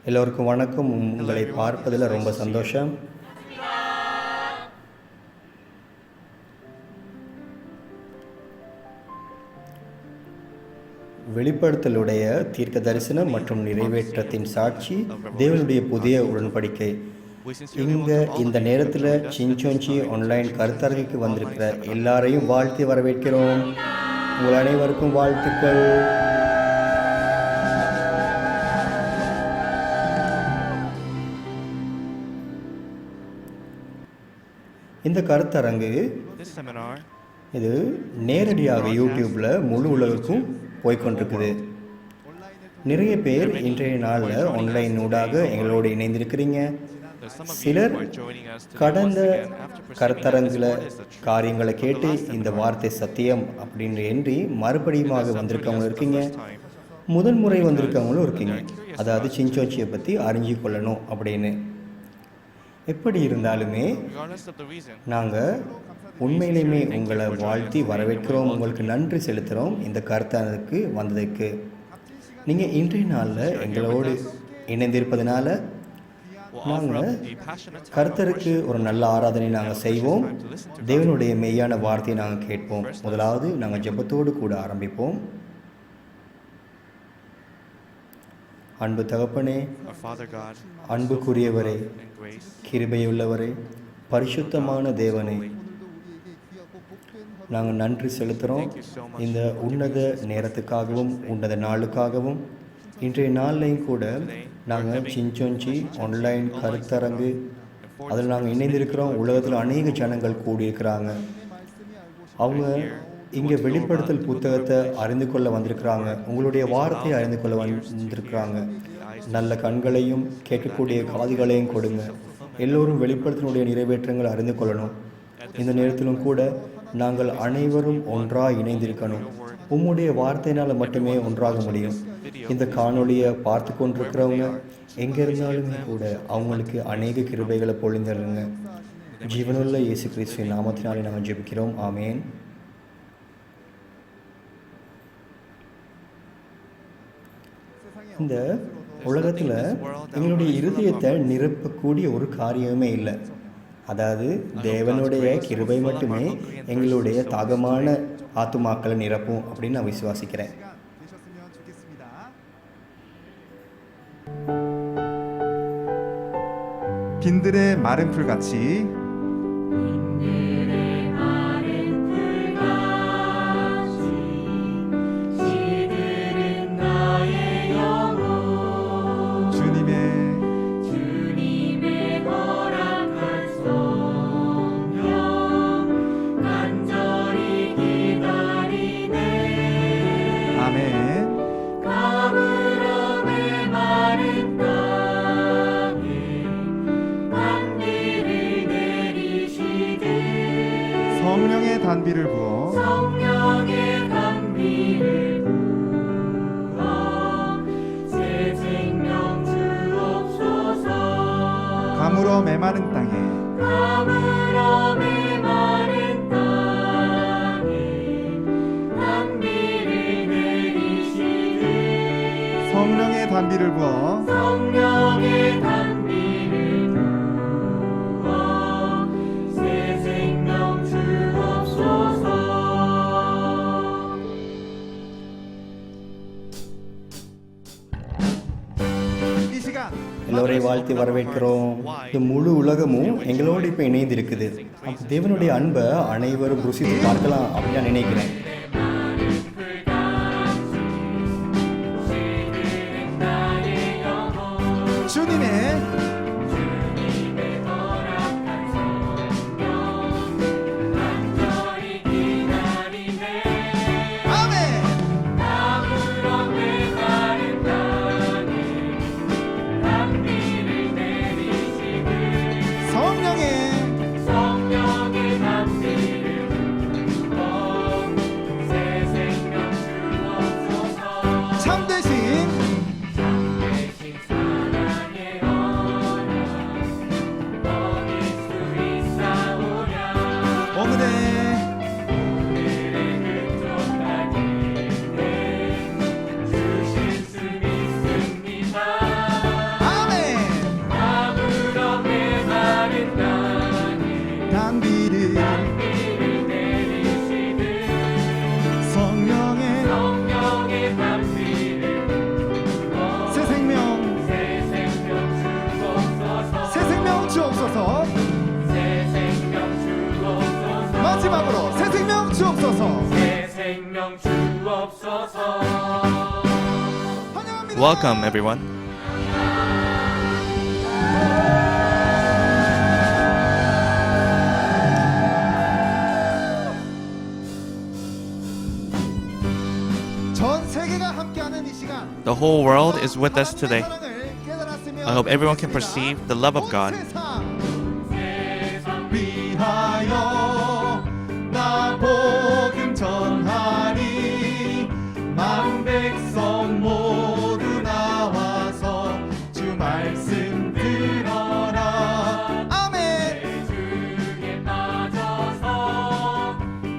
எல்லோருக்கும் வணக்கம். உங்களை பார்ப்பதில் ரொம்ப சந்தோஷம். வெளிப்படுத்தலுடைய தீர்க்க தரிசனம் மற்றும் நிறைவேற்றத்தின் சாட்சி தேவனுடைய புதிய உடன்படிக்கை. இந்த நேரத்தில் சின்சோன்சி ஆன்லைன் கருத்தரங்குக்கு வந்திருக்கிற எல்லாரையும் வாழ்த்தி வரவேற்கிறோம். உங்கள் அனைவருக்கும் வாழ்த்துக்கள். இந்த கருத்தரங்கு இது நேரடியாக யூடியூப்பில் முழு உலகுக்கும் போய்கொண்டிருக்குது. நிறைய பேர் இன்றைய நாளில் ஆன்லைன் ஊடாக எங்களோடு இணைந்திருக்கிறீங்க. சிலர் கடந்த கருத்தரங்கில் காரியங்களை கேட்டு இந்த வார்த்தை சத்தியம் அப்படின்னு என்று மறுபடியுமாக வந்திருக்கவங்களும் இருக்கீங்க. முதன்முறை வந்திருக்கவங்களும் இருக்கீங்க. அதாவது சின்சோன்சியை பற்றி அறிஞ்சு கொள்ளணும் அப்படின்னு. எப்படி இருந்தாலுமே நாங்கள் உண்மையிலுமே உங்களை வாழ்த்தி வரவேற்கிறோம். உங்களுக்கு நன்றி செலுத்துகிறோம் இந்த கருத்தரங்குக்கு வந்ததுக்கு. நீங்கள் இன்றைய நாளில் எங்களோடு இணைந்திருப்பதனால நாங்கள் கர்த்தருக்கு ஒரு நல்ல ஆராதனை நாங்கள் செய்வோம். தேவனுடைய மெய்யான வார்த்தையை நாங்கள் கேட்போம். முதலாவது நாங்கள் ஜெபத்தோடு கூட ஆரம்பிப்போம். அன்பு தகப்பனே, அன்புக்குரியவரே, கிருபையுள்ளவரே, பரிசுத்தமான தேவனே, நாங்கள் நன்றி செலுத்துகிறோம் இந்த உன்னத நேரத்துக்காகவும் உன்னத நாளுக்காகவும். இன்றைய நாள்லையும் கூட நாங்கள் சின்சோன்சி ஆன்லைன் கருத்தரங்கு அதில் நாங்கள் இணைந்திருக்கிறோம். உலகத்தில் அநேக ஜனங்கள் கூடியிருக்கிறாங்க. அவங்க இங்கே வெளிப்படுத்தல் புத்தகத்தை அறிந்து கொள்ள வந்திருக்கிறாங்க. உங்களுடைய வார்த்தையை அறிந்து கொள்ள வந்திருக்கிறாங்க. நல்ல கண்களையும் கேட்கக்கூடிய காதுகளையும் கொடுங்க. எல்லோரும் வெளிப்படுத்தலுடைய நிறைவேற்றங்களை அறிந்து கொள்ளணும். இந்த நேரத்திலும் கூட நாங்கள் அனைவரும் ஒன்றாக இணைந்திருக்கணும். உம்முடைய வார்த்தையினால் மட்டுமே ஒன்றாக முடியும். இந்த காணொலியை பார்த்து கொண்டிருக்கிறவங்க எங்கே இருந்தாலுமே கூட அவங்களுக்கு அநேக கிருபைகளை பொழிந்துருங்க. ஜீவனுள்ள இயேசு கிறிஸ்துவின் நாமத்தினாலே நாங்கள் ஜெபிக்கிறோம். ஆமேன். இந்த உலகத்தில் எங்களுடைய இருதயத்தை நிரப்பக்கூடிய ஒரு காரியமே இல்லை. அதாவது தேவனுடைய கிருபை மட்டுமே எங்களுடைய தாகமான ஆத்துமாக்களை நிரப்பும் அப்படின்னு நான் விசுவாசிக்கிறேன். 빈들의 마른 풀같이 성령의 단비를 부어 새 생명 주옵소서. 가물어 메마른 땅에 단비를 내리시되 성령의 단비를 부어 எல்லோரையும் வாழ்த்தி வரவேற்கிறோம். இந்த முழு உலகமும் எங்களோடு இப்போ இணைந்திருக்குது. தேவனுடைய அன்பை அனைவரும் ருசித்து பார்க்கலாம் அப்படின்னு நான் நினைக்கிறேன். 단비를 성령의 단비를 새 생명 주옵소서. 마지막으로 새 생명 주옵소서. 환영합니다. Welcome, everyone. 전 세계가 함께하는 이 시간. The whole world is with us today. 사랑을 깨달았으면 I hope everyone can perceive the love of God. 세상 위하여 나 복음 전하리. 만 백성 모두 나와서 주 말씀 들어라. 아멘. 주에 빠져서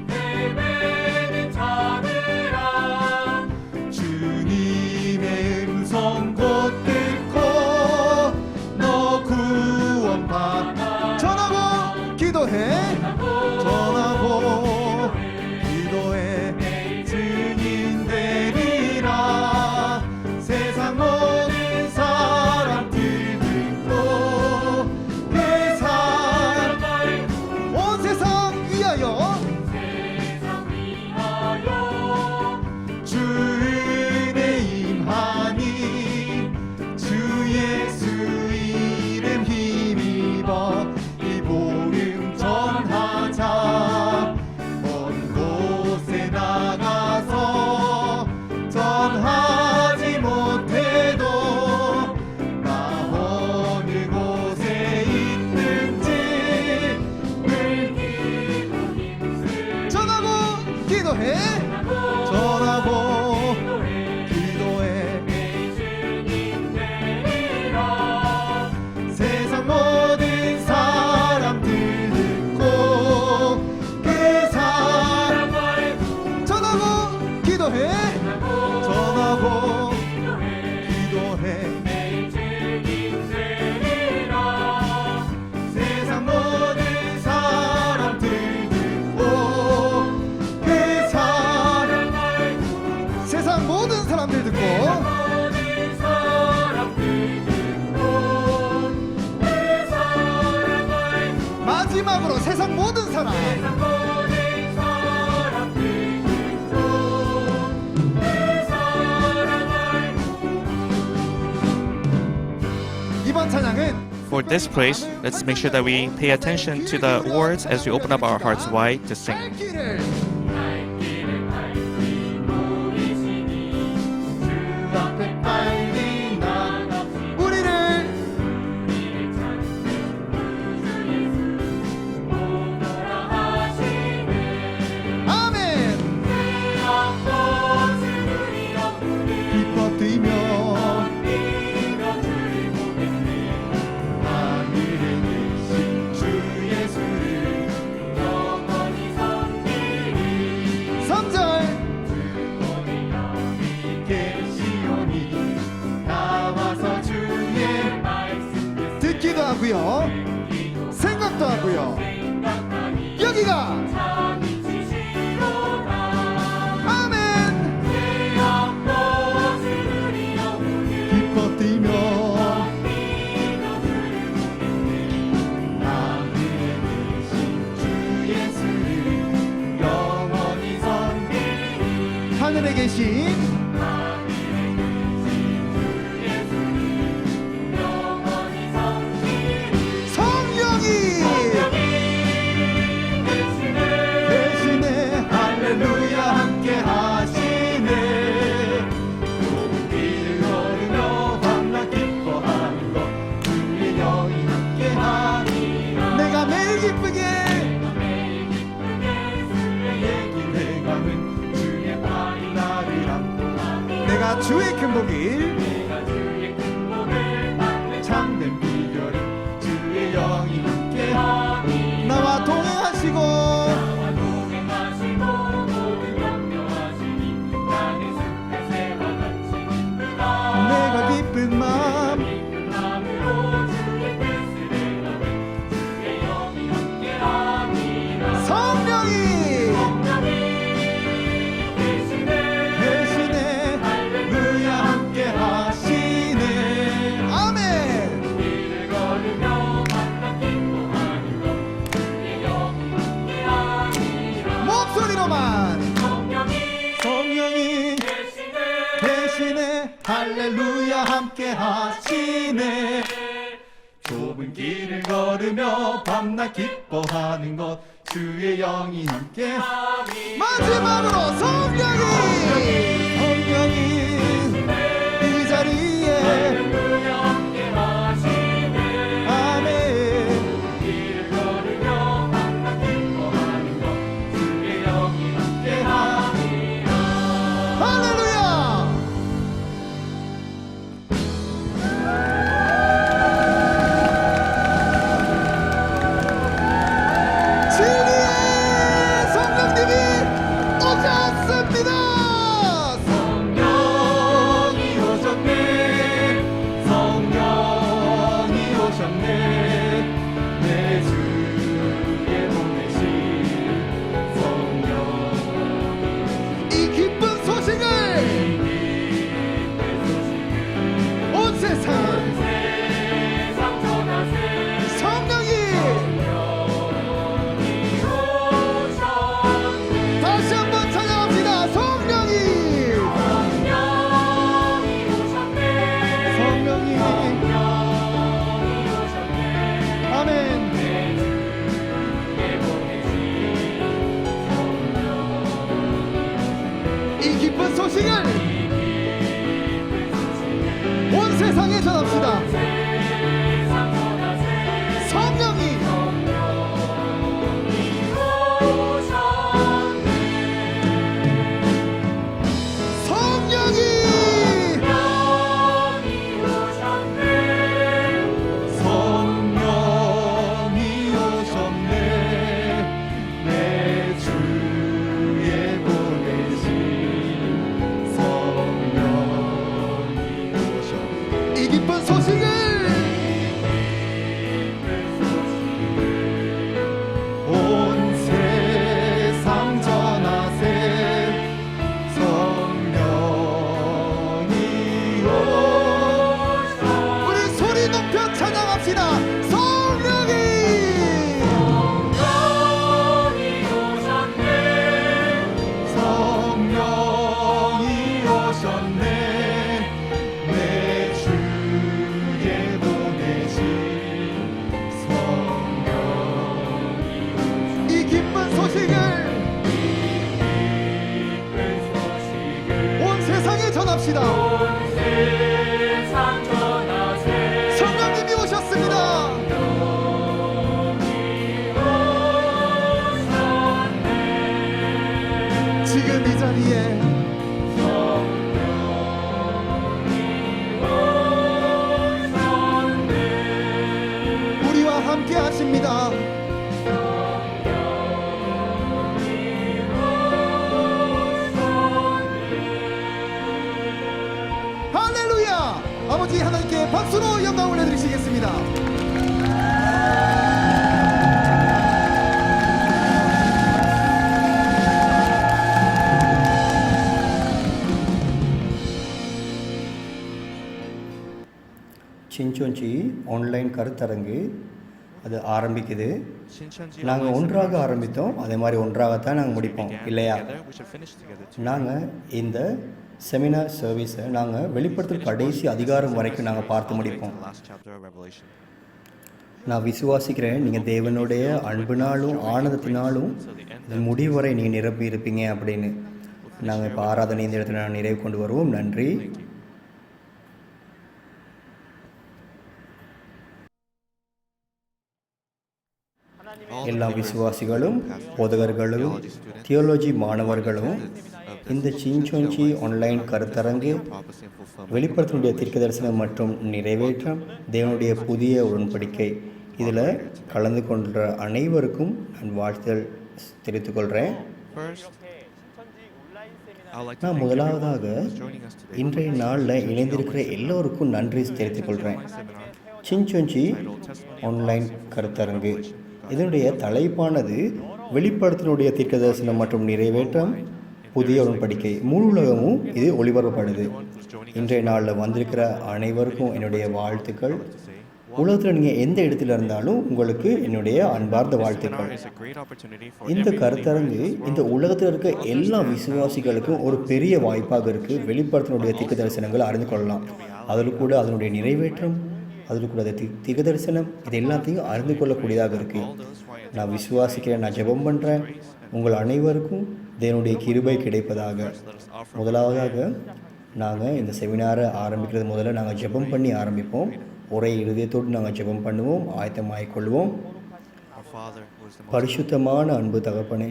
헤매는 자들아 주님의 음성 곧 듣고 너 구원받아. 전하고 기도해. 전하고 기도해. 증인 되리라. 세상 모든 사람들 듣고 회사 온 세상 위하여 주 은혜 임하니 주 예수 이름 힘입어 이 복음 전하자. 먼 곳에 나가서 전하지 못해도 나 어느 곳에 있든지 전하고 기도해. 전하고 기도해. 세상 모든 사람들 듣고 그 사람 전하고 기도해. 전하고 기도해. 세상 모든 사람들 듣고 그 사람 세상 모든 사람들 듣고 마지막으로 세상 모든 사람 이번 찬양은 For this praise, let's make sure that we pay attention to the words as we open up our hearts wide to sing. 갈 길을 주 앞에 빨리 나가 우리를 아멘. 기뻐 뛰며 하늘에 계신 주 예수를 3절 계시오니 나와서 주의 말씀 듣기도 하고요 생각도 하고요 여기가 아멘. 기뻐 뛰며 하늘에 계신 주 예수를 영원히 섬기리. 하늘에 계신 성령이 대신에 할렐루야 함께 하시네. 길을 걸으며 밤낮 기뻐하는 것 주의 영이 함께 하니 내가 매일 기쁘게 얘기 내감은 주의 팔이 나를 안고 내가 주의 큰 복을 참된 비결은 주의 영이 함께 나와 동행하시고 내가 기쁜 마음 우리와 함께 하시네. 좁은 길을 걸으며 밤낮 기뻐하는 것 주의 영이 함께 마지막으로 성령이 이 자리에 함께 하시네 아멘. 길을 걸으며 밤낮 기뻐하는 것 주의 영이 함께 하리라 할렐루야. 진리의 성령님이 오셨습니다. 성령이 오셨네. 성령이 오셨네. 내 주에 보내신 성령. 이 기쁜 소식을 온 세상에 세상 전하세 성령이 오셨네 다시 한번 찬양합시다. 성령이 오셨네 성령이 오셨네 아멘. 이 기쁜 소식을 온 세상에 전합시다. 성령이 성령이 성령이 오셨네. 내 주에 보내신 성령이 오셨네. 이 기쁜 소식을 온 세상 전하세. 성령이 오셨네. 우리 소리 높여 찬양합시다. 성령이 성령이 오셨네. 내 주에 보내신 성령이 이 기쁜 소식을 온 세상에 전합시다. 성령님이 오셨습니다. 지금 이 자리에 우리와 함께 하십니다. 할렐루야. 아버지 하나님께 박수로 영광을 올려드리시겠습니다. சின்சொஞ்சி online கருத்தரங்கு அது ஆரம்பிக்குது. 신천지 நாங்கள் ஒன்றாக ஆரம்பித்தோம், அதே மாதிரி ஒன்றாகத்தான் நாங்கள் முடிப்போம் இல்லையா? together, we should finish together too. நாங்கள் இந்த செமினார் சர்வீஸை நாங்கள் வெளிப்படுத்தும் கடைசி அதிகாரம் வரைக்கும் நாங்கள் பார்த்து முடிப்போம். The last chapter of Revelation. நான் விசுவாசிக்கிறேன் நீங்கள் தேவனுடைய அன்பினாலும் ஆனந்தத்தினாலும் இது முடிவு வரை நீங்கள் நிரப்பி இருப்பீங்க அப்படின்னு. நாங்கள் இப்போ ஆராதனை இந்த இடத்துல நான் நிறைவு கொண்டு வருவோம். நன்றி. எல்லா விசுவாசிகளும் போதகர்களும் தியோலஜி மாணவர்களும் இந்த சின்சொஞ்சி ஆன்லைன் கருத்தரங்கு வெளிப்படுத்தினுடைய தீர்க்க தரிசனம் மற்றும் நிறைவேற்றம் தேவனுடைய புதிய உடன்படிக்கை இதில் கலந்து கொண்ட அனைவருக்கும் நான் வாழ்த்துதல் தெரிவித்துக் கொள்கிறேன். First, I would like to நான் thank முதலாவதாக everyone who's joining us today. இன்றைய நாளில் இணைந்திருக்கிற எல்லோருக்கும் நன்றி தெரிவித்துக் கொள்கிறேன். சின்சொஞ்சி ஆன்லைன் கருத்தரங்கு இதனுடைய தலைப்பானது வெளிப்படுத்தினுடைய தீர்க்க தரிசனம் மற்றும் நிறைவேற்றம் புதிய உடன்படிக்கை. முழு உலகமும் இது ஒளிபரப்படுது. இன்றைய நாளில் வந்திருக்கிற அனைவருக்கும் என்னுடைய வாழ்த்துக்கள். உலகத்தில் நீங்கள் எந்த இடத்துல இருந்தாலும் உங்களுக்கு என்னுடைய அன்பார்ந்த வாழ்த்துக்கள். இந்த கருத்தரங்கு இந்த உலகத்தில் இருக்க எல்லா விசுவாசிகளுக்கும் ஒரு பெரிய வாய்ப்பாக இருக்குது. வெளிப்படுத்தினுடைய தீர்க்க தரிசனங்களை அறிந்து கொள்ளலாம். அதில் கூட அதனுடைய நிறைவேற்றம், அதில் கூட அது தீர்க்க தரிசனம், இது எல்லாத்தையும் அறிந்து கொள்ளக்கூடியதாக இருக்குது. நான் விசுவாசிக்கிறேன், நான் ஜெபம் பண்ணுறேன், உங்கள் அனைவருக்கும் தேவனுடைய கிருபை கிடைப்பதாக. முதலாவதாக நாங்கள் இந்த செமினாரை ஆரம்பிக்கிறது முதல்ல நாங்கள் ஜெபம் பண்ணி ஆரம்பிப்போம். ஒரே இருதயத்தோடு நாங்கள் ஜெபம் பண்ணுவோம், ஆயத்தமாகிக் கொள்வோம். Our Father, who is the most பரிசுத்தமான அன்பு தகப்பனே,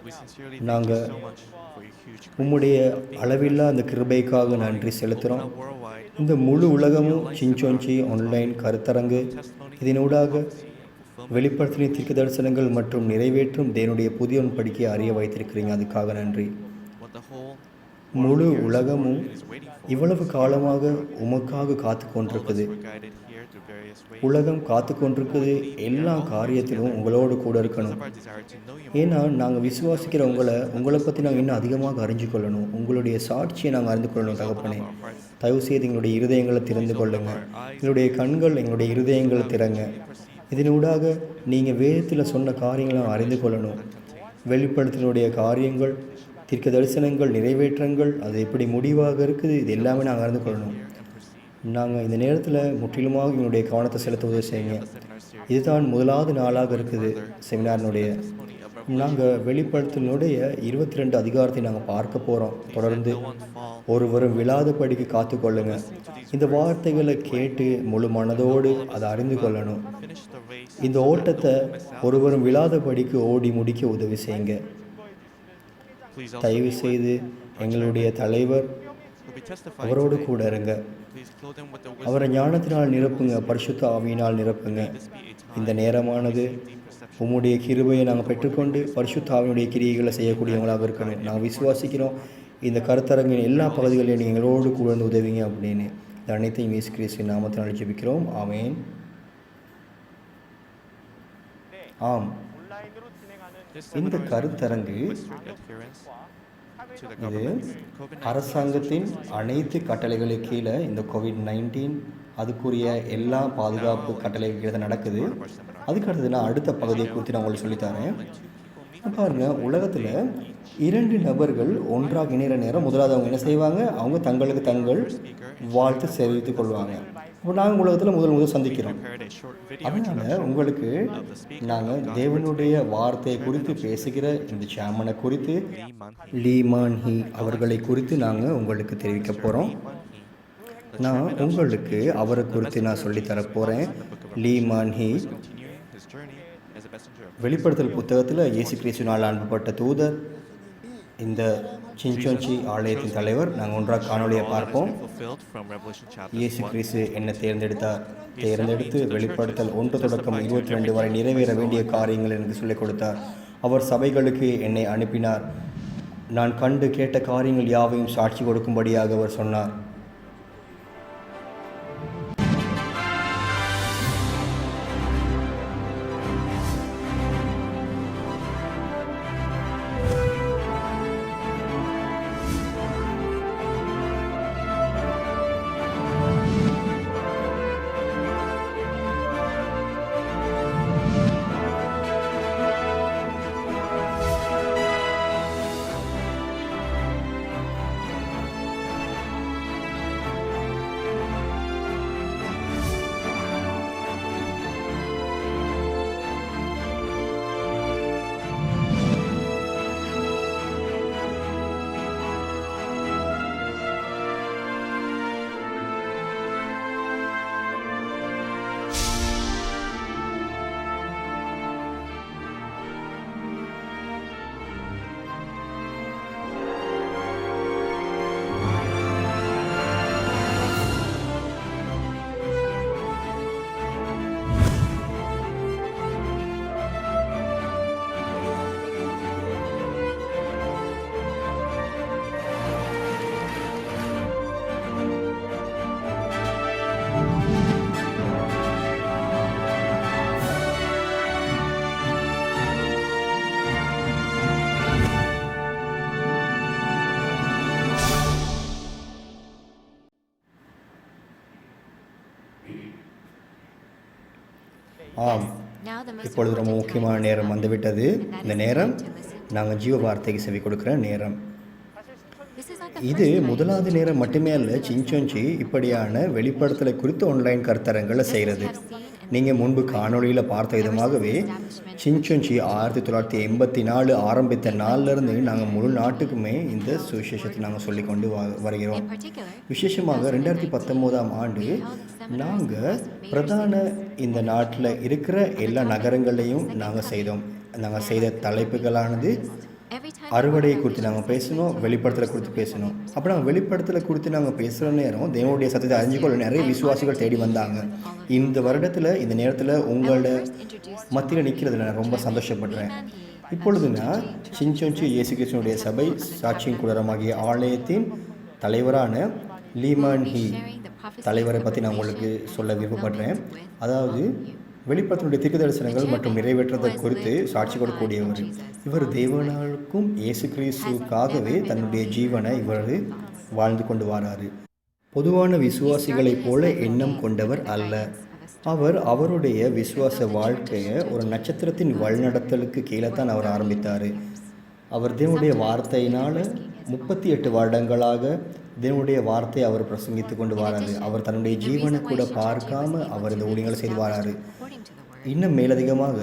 we sincerely நாங்கள் thank you so much for your huge grace. உம்முடைய அளவில்லா அந்த கிருபைக்காக நன்றி செலுத்துகிறோம். Worldwide, இந்த முழு உலகமும் சிஞ்சோஞ்சி ஆன்லைன் கருத்தரங்கு இதனூடாக வெளிப்படுத்தின தீர்க்க தரிசனங்கள் மற்றும் நிறைவேற்றும் தேவனுடைய புதிய உடன்படிக்கையை அறிய வைத்திருக்கிறீங்க, அதுக்காக நன்றி. what the whole முழு உலகமும் is waiting for. இவ்வளவு காலமாக உமக்காக காத்து கொண்டிருக்குது. We're guided here through various ways. உலகம் காத்து கொண்டிருக்குது, எல்லா காரியத்திலும் உங்களோடு கூட இருக்கணும். Our desire to know you ஏன்னா நாங்கள் விசுவாசிக்கிற உங்களை பற்றி நாங்கள் இன்னும் அதிகமாக அறிஞ்சு கொள்ளணும். உங்களுடைய சாட்சியை நாங்கள் அறிந்து கொள்ளணும் தகப்பனே. தயவு செய்து எங்களுடைய இருதயங்களை திறந்து கொள்ளுங்க. எங்களுடைய கண்கள், எங்களுடைய இருதயங்களை திறங்க. இதனூடாக நீங்கள் வேதத்தில் சொன்ன காரியங்களை நாங்கள் அறிந்து கொள்ளணும். வெளிப்படுத்தினுடைய காரியங்கள், தீர்க்க தரிசனங்கள், நிறைவேற்றங்கள், அது எப்படி முடிவாக இருக்குது, இது எல்லாமே நாங்கள் அறிந்து கொள்ளணும். நாங்கள் இந்த நேரத்தில் முற்றிலுமாக எங்களுடைய கவனத்தை செலுத்த உதவி செய்யுங்க. இதுதான் முதலாவது நாளாக இருக்குது செமினாரினுடைய. நாங்கள் வெளிப்படுத்தினுடைய 22 அதிகாரத்தை நாங்கள் பார்க்க போகிறோம். தொடர்ந்து ஒருவரும் விழாதபடிக்கு காத்துக்கொள்ளுங்க. இந்த வார்த்தைகளை கேட்டு முழு மனதோடு அதை அறிந்து கொள்ளணும். finish the race. இந்த ஓட்டத்தை ஒருவரும் விழாதபடிக்கு ஓடி முடிக்க உதவி செய்யுங்க. Please also தயவு be with செய்து எங்களுடைய தலைவர் who be testifying அவரோடு today. கூட இருங்க. Please clothe him with the wisdom. அவரை ஞானத்தினால் நிரப்புங்க, பரிசுத்த ஆவியினால் நிரப்புங்க. This be a time இந்த நேரமானது உம்முடைய கிருபையை நாங்கள் பெற்றுக்கொண்டு பரிசுத்த ஆவியினுடைய கிரியைகளை செய்யக்கூடியவங்களாக இருக்கணும். நாங்கள் விசுவாசிக்கிறோம் இந்த கருத்தரங்கின் எல்லா பகுதிகளையும் நீங்கள் எங்களோடு கூட வந்து உதவிங்க அப்படின்னு. இந்த அனைத்தையும் இயேசு கிறிஸ்துவின் நாமத்தினால் ஜெபிக்கிறோம், ஆமென். ஆம், This இந்த seminar is கருத்தரங்கு with strict adherence to the இது government's COVID-19 அரசாங்கத்தின் அனைத்து கட்டளைகளுக்கு கீழே இந்த கோவிட்-19 அதுக்குரிய எல்லா பாதுகாப்பு கட்டளைகள் கீழே தான் நடக்குது. அதுக்கு அடுத்தது நான் அடுத்த பகுதியை குறித்து நான் உங்களுக்கு சொல்லித்தரேன். பாருங்க, உலகத்தில் 2 நபர்கள் ஒன்றாக இணைகிற நேரம் முதலாவது அவங்க என்ன செய்வாங்க, அவங்க தங்களுக்கு தங்கள் வாழ்த்து தெரிவித்துக் கொள்வாங்க. இப்போ நாங்கள் உலகத்தில் முதல் சந்திக்கிறோம். prepared a short video அதனால் உங்களுக்கு நாங்கள் தேவனுடைய வார்த்தையை குறித்து பேசுகிற இந்த சாமனை குறித்து லீமான் ஹி அவர்களை குறித்து நாங்கள் உங்களுக்கு தெரிவிக்க போகிறோம். நான் உங்களுக்கு அவரை குறித்து நான் சொல்லித்தர போகிறேன். Lehmann he continuing his journey as a messenger of வெளிப்படுத்தல் புத்தகத்தில் இயேசு கிறிஸ்துவினால் அனுப்பப்பட்ட தூதர், இந்த சிஞ்சோஞ்சி ஆலயத்தின் தலைவர். நாங்கள் ஒன்றாக காணொலியை பார்ப்போம். fulfilled from Revelation chapter இயேசு 1. கிறிஸ்து என்ன தேர்ந்தெடுத்து வெளிப்படுத்தல் 1 தொடக்கம் 22 வரை நிறைவேற வேண்டிய காரியங்கள் எனக்கு சொல்லிக் கொடுத்தார். அவர் சபைகளுக்கு என்னை அனுப்பினார். நான் கண்டு கேட்ட காரியங்கள் யாவையும் சாட்சி கொடுக்கும்படியாக அவர் சொன்னார். ஆம், இப்பொழுது ரொம்ப முக்கியமான நேரம் வந்துவிட்டது. இந்த நேரம் நாங்கள் ஜீவ வார்த்தைக்கு செவி கொடுக்குற நேரம். இது முதலாவது நேரம் மட்டுமே அல்ல சின்சொஞ்சி இப்படியான வெளிப்படுத்தலை குறித்து ஆன்லைன் கருத்தரங்களை செய்கிறது. நீங்கள் முன்பு காணொளியில் பார்த்த விதமாகவே சின்சொஞ்சி 1984 ஆரம்பித்த நாளிலிருந்து நாங்கள் முழு நாட்டுக்குமே இந்த சுவிசேஷத்தை நாங்கள் சொல்லிக்கொண்டு வருகிறோம். விசேஷமாக 2019ஆம் ஆண்டு நாங்கள் பிரதான இந்த நாட்டில் இருக்கிற எல்லா நகரங்களையும் நாங்கள் செய்தோம். நாங்கள் செய்த தலைப்புகளானது அறுவடையை குறித்து நாங்கள் பேசணும், வெளிப்படுத்தலை குறித்து பேசணும். அப்போ நாங்கள் வெளிப்படுத்தலை குறித்து நாங்கள் பேசுகிற நேரம் தேவனுடைய சத்தத்தை அறிஞ்சுக்கொள்ள நிறைய விசுவாசிகள் தேடி வந்தாங்க. இந்த வருடத்தில் இந்த நேரத்தில் உங்களோட மத்தியில் நிற்கிறதுல நான் ரொம்ப சந்தோஷப்படுறேன். இப்பொழுது நான் சின்சொஞ்சி இயேசு கிறிஸ்துவினுடைய சபை சாட்சியின் குடரமாகிய ஆலயத்தின் தலைவரான லீ மான் ஹீ தலைவரை பற்றி நான் உங்களுக்கு சொல்ல விருப்பப்படுறேன். அதாவது வெளிப்படுத்தினுடைய தீர்க்க தரிசனங்கள் மற்றும் நிறைவேற்றத்தை குறித்து சாட்சி கொடுக்கக்கூடியவர். இவர் தேவனுக்கும் இயேசு கிறிஸ்துவுக்காகவே தன்னுடைய ஜீவனை இவர் வாழ்ந்து கொண்டு வராரு. பொதுவான விசுவாசிகளைப் போல எண்ணம் கொண்டவர் அல்ல. அவருடைய விசுவாச வாழ்க்கையை ஒரு நட்சத்திரத்தின் வழிநடத்தலுக்கு கீழே தான் அவர் ஆரம்பித்தார். அவர் தேவனுடைய வார்த்தையினால் 38 வருடங்களாக தேவனுடைய வார்த்தையை அவர் பிரசங்கித்து கொண்டு வராரு. அவர் தன்னுடைய ஜீவனை கூட பார்க்காம அவர் இந்த ஊழியங்களை செய்து வராரு. இன்னும் மேலதிகமாக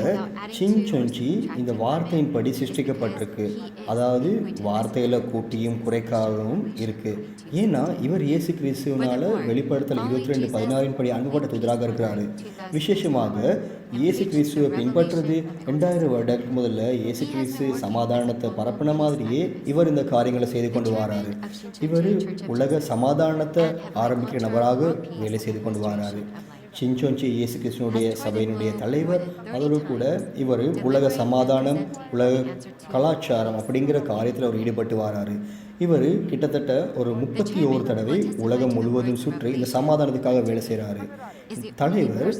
சின்சொஞ்சி இந்த வார்த்தையின்படி சிருஷ்டிக்கப்பட்டிருக்கு. அதாவது வார்த்தையில் கூட்டியும் குறைக்காகவும் இருக்குது. ஏன்னா இவர் இயேசு கிறிஸ்துவனால வெளிப்படுத்தல் 22:16 படி அனுப்பப்பட்ட தூதராக இருக்கிறாரு. விசேஷமாக இயேசு கிறிஸ்துவை பின்பற்றுறது 2000 வருடத்துக்கு முதல்ல இயேசு கிறிஸ்து சமாதானத்தை பரப்பின மாதிரியே இவர் இந்த காரியங்களை செய்து கொண்டு வராரு. இவர் உலக சமாதானத்தை ஆரம்பிக்கிற நபராக வேலை செய்து கொண்டு வராரு. சின்சொஞ்சி இயேசு கிறிஸ்துவனுடைய சபையினுடைய தலைவர். அதோடு கூட இவர் உலக சமாதானம், உலக கலாச்சாரம் அப்படிங்கிற காரியத்தில் அவர் ஈடுபட்டு வராரு. இவர் கிட்டத்தட்ட ஒரு 31 தடவை உலகம் முழுவதும் சுற்றி இந்த சமாதானத்துக்காக வேலை செய்கிறாரு. தலைவர்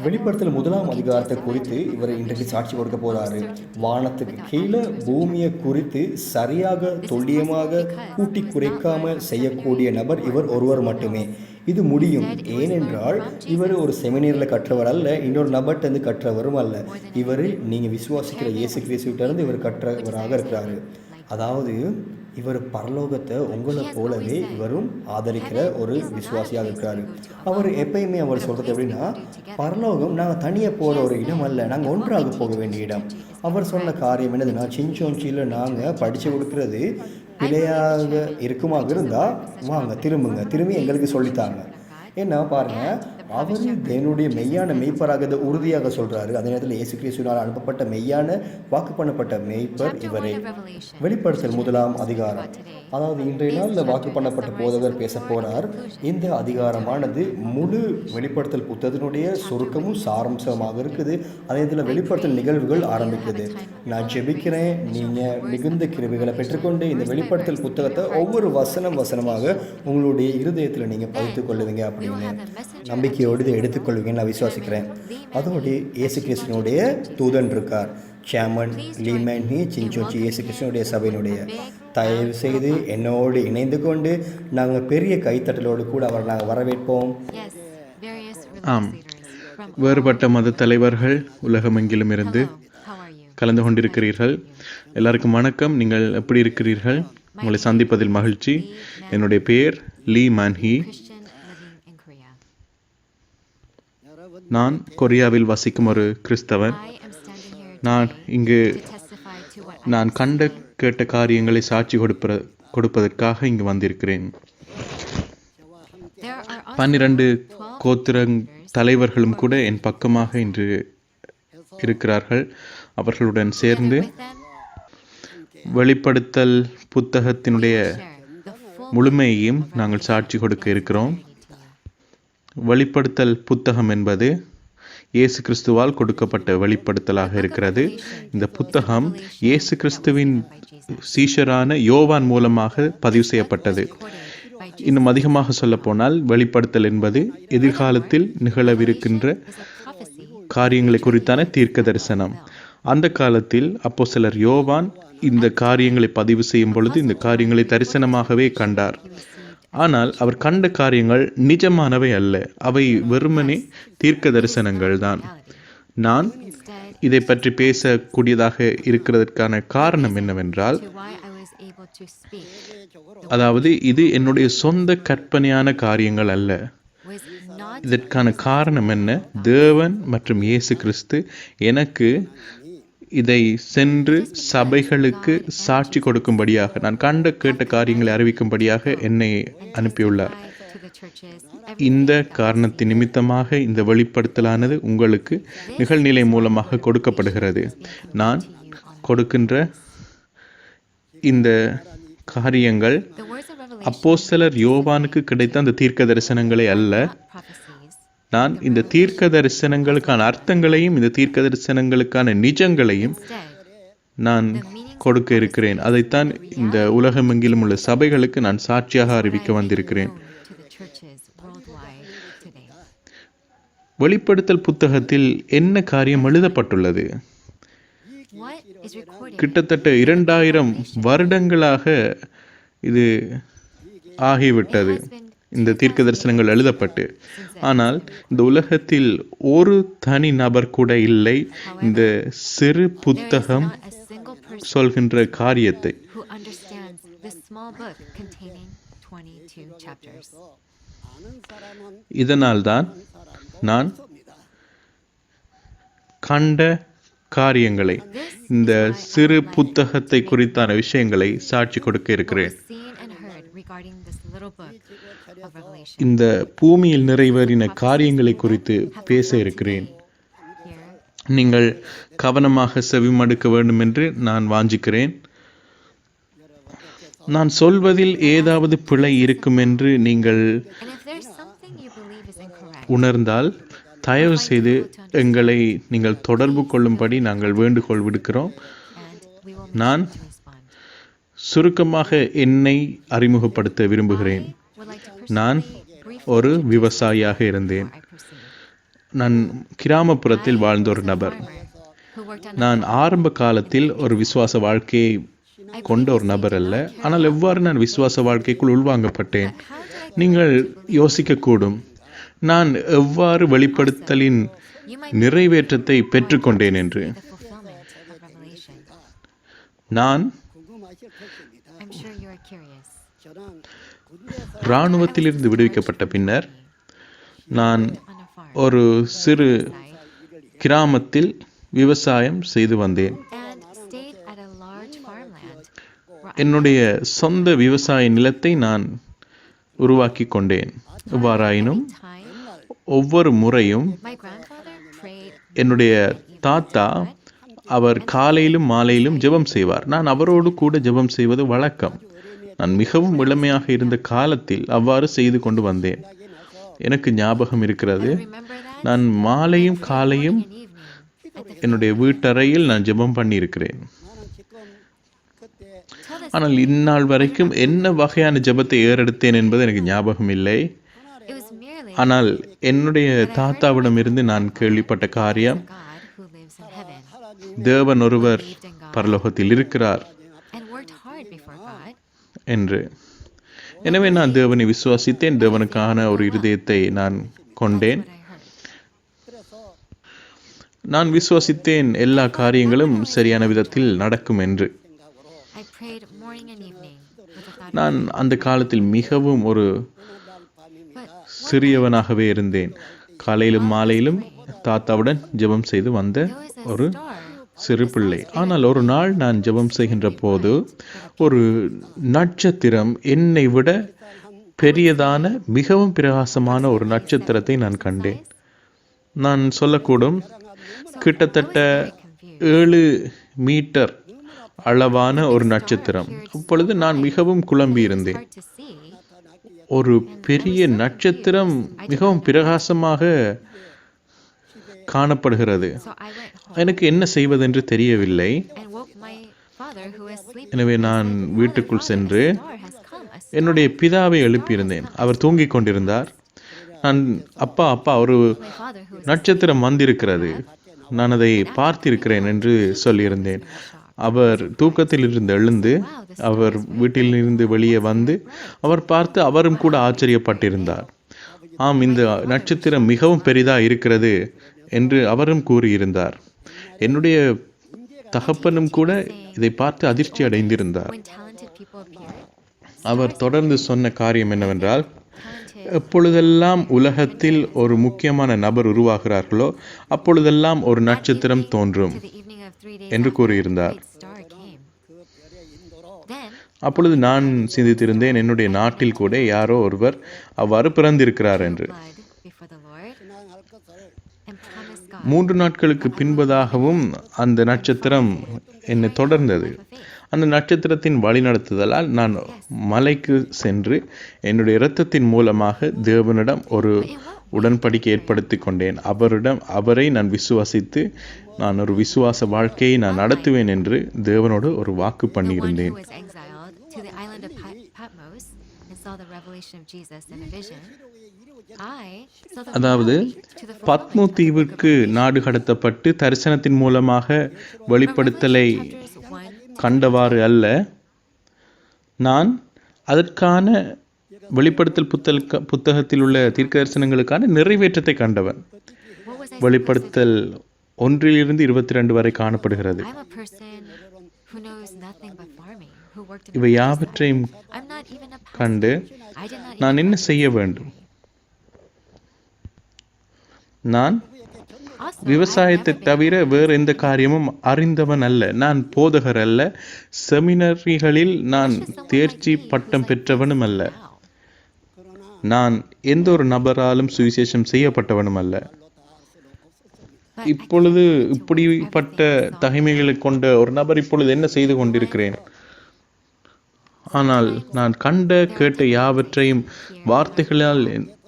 வெளிப்படுத்தல் 1ஆம் அதிகாரத்தை குறித்து இவர் இன்றைக்கு சாட்சி கொடுக்க போறாரு. வானத்துக்கு கீழே பூமியை குறித்து சரியாக துல்லியமாக கூட்டி குறைக்காம செய்யக்கூடிய நபர் இவர் ஒருவர் மட்டுமே. இது முடியும். ஏனென்றால் இவர் ஒரு செமினேரில் கற்றவர் அல்ல, இன்னொரு நபர்கிட்ட கற்றவரும் அல்ல. இவர் நீங்கள் விசுவாசிக்கிற இயேசு கிறிஸ்துவிட்டிருந்து இவர் கற்றவராக இருக்கிறாரு. அதாவது இவர் பரலோகத்தை உங்களை போலவே இவரும் ஆதரிக்கிற ஒரு விசுவாசியாக இருக்கிறாரு. அவர் எப்பயுமே அவர் சொல்கிறது எப்படின்னா, பரலோகம் நாங்கள் தனியாக போகிற ஒரு இடம் அல்ல, நாங்கள் ஒன்றாக போக வேண்டிய இடம். அவர் சொன்ன காரியம் என்னதுன்னா, சின்சொஞ்சியில் நாங்கள் படித்து கொடுக்கறது பிழையாக இருக்குமாக இருந்தால் வாங்க திரும்பி எங்களுக்கு சொல்லித்தாங்க. ஏன்னா பாருங்கள், அவர் தேவனுடைய மெய்யான மெய்ப்பராக உறுதியாக சொல்கிறாரு. அதே நேரத்தில் இயேசு கிறிஸ்துவினால் அனுப்பப்பட்ட மெய்யான வாக்கு பண்ணப்பட்ட மெய்ப்பர் இவரே. வெளிப்படுத்தல் 1ஆம் அதிகாரம், அதாவது இன்றைய நாளில் வாக்கு பண்ணப்பட்ட போதகர் பேச போகிறார். இந்த அதிகாரமானது முழு வெளிப்படுத்தல் புத்தகத்தினுடைய சுருக்கமும் சாரம்சமாக இருக்குது. அதே நேரத்தில் வெளிப்படுத்தல் நிகழ்வுகள் ஆரம்பிக்குது. நான் ஜெபிக்கிறேன், நீங்கள் மிகுந்த கிருபைகளை பெற்றுக்கொண்டு இந்த வெளிப்படுத்தல் புத்தகத்தை ஒவ்வொரு வசனமாக உங்களுடைய இருதயத்தில் நீங்கள் பதித்துக் கொள்ளுவீங்க அப்படின்னு நம்பிக்கையோடு இதை எடுத்துக்கொள்வீங்கன்னு நான் விசுவாசிக்கிறேன். அதோடு இயேசு கிறிஸ்துவனுடைய தூதன் இருக்கார், சேர்மன் லீ மான் ஹீ, சின்சொஞ்சி இயேசு கிறிஸ்துவனுடைய சபையினுடைய. தயவு செய்து என்னோடு இணைந்து கொண்டு நாங்கள் பெரிய கைத்தட்டலோடு கூட அவரை நாங்கள் வரவேற்போம். ஆம், வேறுபட்ட மத தலைவர்கள் உலகமெங்கிலும் இருந்து கலந்து கொண்டிருக்கிறீர்கள். எல்லாருக்கும் வணக்கம். நீங்கள் எப்படி இருக்கிறீர்கள்? உங்களை சந்திப்பதில் மகிழ்ச்சி. என்னுடைய பெயர் லீ மான் ஹீ. நான் கொரியாவில் வசிக்கும் ஒரு கிறிஸ்தவன். நான் இங்கு கண்ட கேட்ட காரியங்களை சாட்சி கொடுப்பதற்காக இங்கு வந்திருக்கிறேன். 12 கோத்திர தலைவர்களும் கூட என் பக்கமாக இன்று இருக்கிறார்கள். அவர்களுடன் சேர்ந்து வெளிப்படுத்தல் புத்தகத்தினுடைய முழுமையையும் நாங்கள் சாட்சி கொடுக்க இருக்கிறோம். வெளிப்படுத்தல் புத்தகம் என்பது இயேசு கிறிஸ்துவால் கொடுக்கப்பட்ட வெளிப்படுத்தலாக இருக்கிறது. இந்த புத்தகம் இயேசு கிறிஸ்துவின் சீஷரான யோவான் மூலமாக பதிவு செய்யப்பட்டது. இன்னும் அதிகமாக சொல்ல போனால், வெளிப்படுத்தல் என்பது எதிர்காலத்தில் நிகழவிருக்கின்ற காரியங்களை குறித்தான தீர்க்க தரிசனம். அந்த காலத்தில் அப்போஸ்தலர் யோவான் இந்த காரியங்களை பதிவு செய்யும் பொழுது இந்த காரியங்களை தரிசனமாகவே கண்டார். ஆனால் அவர் கண்ட காரியங்கள் நிஜமானவை அல்ல, அவை வெறுமனே தீர்க்க தரிசனங்கள் தான். நான் இதை பற்றி பேசக்கூடியதாக இருக்கிறதற்கான காரணம் என்னவென்றால், to speak அதாவது இது என்னுடைய சொந்த கற்பனையான காரியங்கள் அல்ல. was not இதற்கான காரணம் என்ன? தேவன் மற்றும் இயேசு கிறிஸ்து எனக்கு இதை சென்று சபைகளுக்கு சாட்சி கொடுக்கும்படியாக, நான் கண்ட கேட்ட காரியங்களை அறிவிக்கும்படியாக என்னை அனுப்பியுள்ளார். to the churches. இந்த காரணத்தின் நிமித்தமாக இந்த வெளிப்படுத்தலானது உங்களுக்கு நிகழ்நிலை மூலமாக கொடுக்கப்படுகிறது. நான் கொடுக்கின்ற இந்த காரியங்கள் The words of revelation, அப்போஸ்தலர் யோவானுக்கு கிடைத்த அந்த தீர்க்க தரிசனங்களே அல்ல. prophecies, நான் இந்த தீர்க்க தரிசனங்களுக்கான அர்த்தங்களையும் இந்த தீர்க்க தரிசனங்களுக்கான நிஜங்களையும் நான் கொடுக்க இருக்கிறேன். அதைத்தான் இந்த உலகமெங்கிலும் உள்ள சபைகளுக்கு நான் சாட்சியாக அறிவிக்க வந்திருக்கிறேன். to the churches worldwide today. வெளிப்படுத்தல் புத்தகத்தில் என்ன காரியம் எழுதப்பட்டுள்ளது? What is recorded கிட்டத்தட்ட 2000 வருடங்களாக இது ஆகிவிட்டது இந்த தீர்க்க தரிசனங்கள் எழுதப்பட்டு. ஆனால் இந்த உலகத்தில் ஒரு தனி நபர் கூட இல்லை இந்த சிறு புத்தகம் not a single person சொல்கின்ற காரியத்தை. who understands this small book containing 22 chapters. இதனால்தான் நான் கண்ட காரியங்களை, இந்த சிறு புத்தகத்தை குறித்தான விஷயங்களை சாட்சி கொடுக்க இருக்கிறேன். Seen and heard regarding this little book of Revelation. இந்த பூமியில் நிறைவேறின காரியங்களை குறித்து பேச இருக்கிறேன். Here, நீங்கள் கவனமாக செவிமடுக்க வேண்டும் என்று நான் வாஞ்சிக்கிறேன். நான் சொல்வதில் ஏதாவது பிழை இருக்கும் என்று நீங்கள் and if there's something you believe is incorrect, உணர்ந்தால் தயவு செய்து எங்களை நீங்கள் தொடர்பு கொள்ளும்படி நாங்கள் வேண்டுகோள் விடுக்கிறோம். and we will நான் make sure to respond. சுருக்கமாக என்னை அறிமுகப்படுத்த விரும்புகிறேன். Would like to நான் briefly ஒரு விவசாயியாக இருந்தேன். I proceed. நான் கிராமப்புறத்தில் வாழ்ந்த ஒரு நபர். Who worked on நான் ஆரம்ப காலத்தில் ஒரு விசுவாச வாழ்க்கையை கொண்ட ஒரு நபர் அல்ல. ஆனால் எவ்வாறு நான் விசுவாச வாழ்க்கைக்குள் உள்வாங்கப்பட்டேன்? நீங்கள் யோசிக்கக்கூடும், நான் எவ்வாறு வெளிப்படுத்தலின் நிறைவேற்றத்தை பெற்றுக்கொண்டேன் என்று. the fulfillment of Revelation. நான் I'm sure you are curious. இராணுவத்திலிருந்து விடுவிக்கப்பட்ட பின்னர் நான் On a farm ஒரு சிறு கிராமத்தில் விவசாயம் செய்து வந்தேன். and stayed at a large farmland where என்னுடைய சொந்த விவசாய நிலத்தை நான் உருவாக்கி கொண்டேன். எவ்வாறாயினும் time ஒவ்வொரு முறையும் my grandfather prayed என்னுடைய தாத்தா அவர் காலையிலும் மாலையிலும் ஜெபம் செய்வார். நான் அவரோடு கூட ஜெபம் செய்வது வழக்கம். நான் மிகவும் இளமையாக இருந்த காலத்தில் அவ்வாறு செய்து கொண்டு வந்தேன். எனக்கு ஞாபகம் இருக்கிறது, remember that நான் மாலையும் காலையும் an evening at the என்னுடைய வீட்டறையில் நான் ஜெபம் பண்ணியிருக்கிறேன். till this ஆனால் இந்நாள் வரைக்கும் என்ன வகையான ஜெபத்தை ஏறெடுத்தேன் என்பது எனக்கு ஞாபகம் இல்லை. it was merely ஆனால் என்னுடைய தாத்தாவிடமிருந்து நான் கேள்விப்பட்ட காரியம், God who lives in heaven தேவன் ஒருவர் பரலோகத்தில் இருக்கிறார் and worked hard before God. என்று. எனவே நான் தேவனை விசுவாசித்தேன். தேவனுக்கான ஒரு இருதயத்தை நான் கொண்டேன். What I heard. நான் விசுவாசித்தேன் எல்லா காரியங்களும் சரியான விதத்தில் நடக்கும் என்று. I prayed morning and evening with the thought நான் அந்த காலத்தில் மிகவும் ஒரு but சிறியவனாகவே இருந்தேன். காலையிலும் மாலையிலும் தாத்தாவுடன் ஜெபம் செய்து வந்த there was a ஒரு star சிறு பிள்ளை. ஆனால் ஒரு நாள் நான் ஜெபம் செய்கின்ற போது ஒரு நட்சத்திரம், என்னை விட பெரியதான மிகவும் பிரகாசமான ஒரு நட்சத்திரத்தை நான் கண்டேன். நான் சொல்லக்கூடும், கிட்டத்தட்ட 7 மீட்டர் அளவான ஒரு நட்சத்திரம். அப்பொழுது நான் மிகவும் குழம்பி இருந்தேன். hard to see. ஒரு பெரிய நட்சத்திரம் மிகவும் பிரகாசமாக காணப்படுகிறது. So I went home எனக்கு என்ன செய்வதென்று தெரியவில்லை. and woke my father who was sleeping. எனவே நான் வீட்டுக்குள் சென்று Star has come. A என்னுடைய பிதாவை எழுப்பியிருந்தேன். அவர் தூங்கிக் கொண்டிருந்தார். நான் அப்பா ஒரு my father who was நட்சத்திரம் வந்திருக்கிறது, நான் அதை பார்த்திருக்கிறேன் என்று சொல்லியிருந்தேன். அவர் தூக்கத்தில் இருந்து எழுந்து அவர் வீட்டிலிருந்து வெளியே வந்து அவர் பார்த்து அவரும் கூட ஆச்சரியப்பட்டிருந்தார். ஆம், இந்த நட்சத்திரம் மிகவும் பெரிதா இருக்கிறது என்று அவரும் கூறியிருந்தார். என்னுடைய தகப்பனும் கூட இதை பார்த்து அதிர்ச்சி அடைந்திருந்தார். when talented people appeared, அவர் தொடர்ந்து சொன்ன காரியம் என்னவென்றால், talented எப்பொழுதெல்லாம் உலகத்தில் ஒரு முக்கியமான நபர் உருவாகிறார்களோ அப்பொழுதெல்லாம் ஒரு நட்சத்திரம் தோன்றும் to the evening of 3 days என்று after, கூறியிருந்தார். a great star came. Then அப்பொழுது நான் சிந்தித்திருந்தேன், என்னுடைய நாட்டில் கூட யாரோ ஒருவர் அவ்வாறு பிறந்திருக்கிறார் என்று. blood before the Lord and promised God 3 நாட்களுக்கு பின்பதாகவும் அந்த நட்சத்திரம் என்னை தொடர்ந்தது. அந்த நட்சத்திரத்தின் வழிநடத்துதலால் நான் மலைக்கு சென்று என்னுடைய இரத்தத்தின் மூலமாக தேவனிடம் ஒரு உடன்படிக்கை ஏற்படுத்தி கொண்டேன். அவரை நான் விசுவாசித்து நான் ஒரு விசுவாச வாழ்க்கையை நான் நடத்துவேன் என்று தேவனோடு ஒரு வாக்கு the one பண்ணியிருந்தேன். who was exiled to the island of Patmos and saw the revelation of Jesus in a vision. I saw the அதாவது reality to the பத்மு தீவிற்கு நாடு கடத்தப்பட்டு தரிசனத்தின் மூலமாக வெளிப்படுத்தலை chapters 1 கண்டவாறு அல்ல, நான் அதற்கான வெளிப்படுத்தல் புத்தகத்தில் உள்ள தீர்க்க தரிசனங்களுக்கான நிறைவேற்றத்தை கண்டவன். what was I வெளிப்படுத்தல் 1-22 வரை காணப்படுகிறது. I'm a person who knows nothing but farming, who worked in இவை the யாவற்றையும் countryside. I'm not even a pastor. கண்டு I did not நான் even என்ன work செய்ய in வேண்டும்? நான் Also, விவசாயத்தை I've never been தவிர வேறு எந்த காரியமும் அறிந்தவன் அல்ல. நான் போதகர் அல்ல, செமினரிகளில் நான் தேர்ச்சி பட்டம் பெற்றவனும் அல்ல, now. நான் எந்த ஒரு நபராலும் சுவிசேஷம் செய்யப்பட்டவனும் அல்ல. But இப்பொழுது இப்படிப்பட்ட தகைமைகளை கொண்ட ஒரு நபர் இப்பொழுது என்ன செய்து கொண்டிருக்கிறேன்? ஆனால் நான் கண்ட கேட்ட யாவற்றையும் வார்த்தைகளால்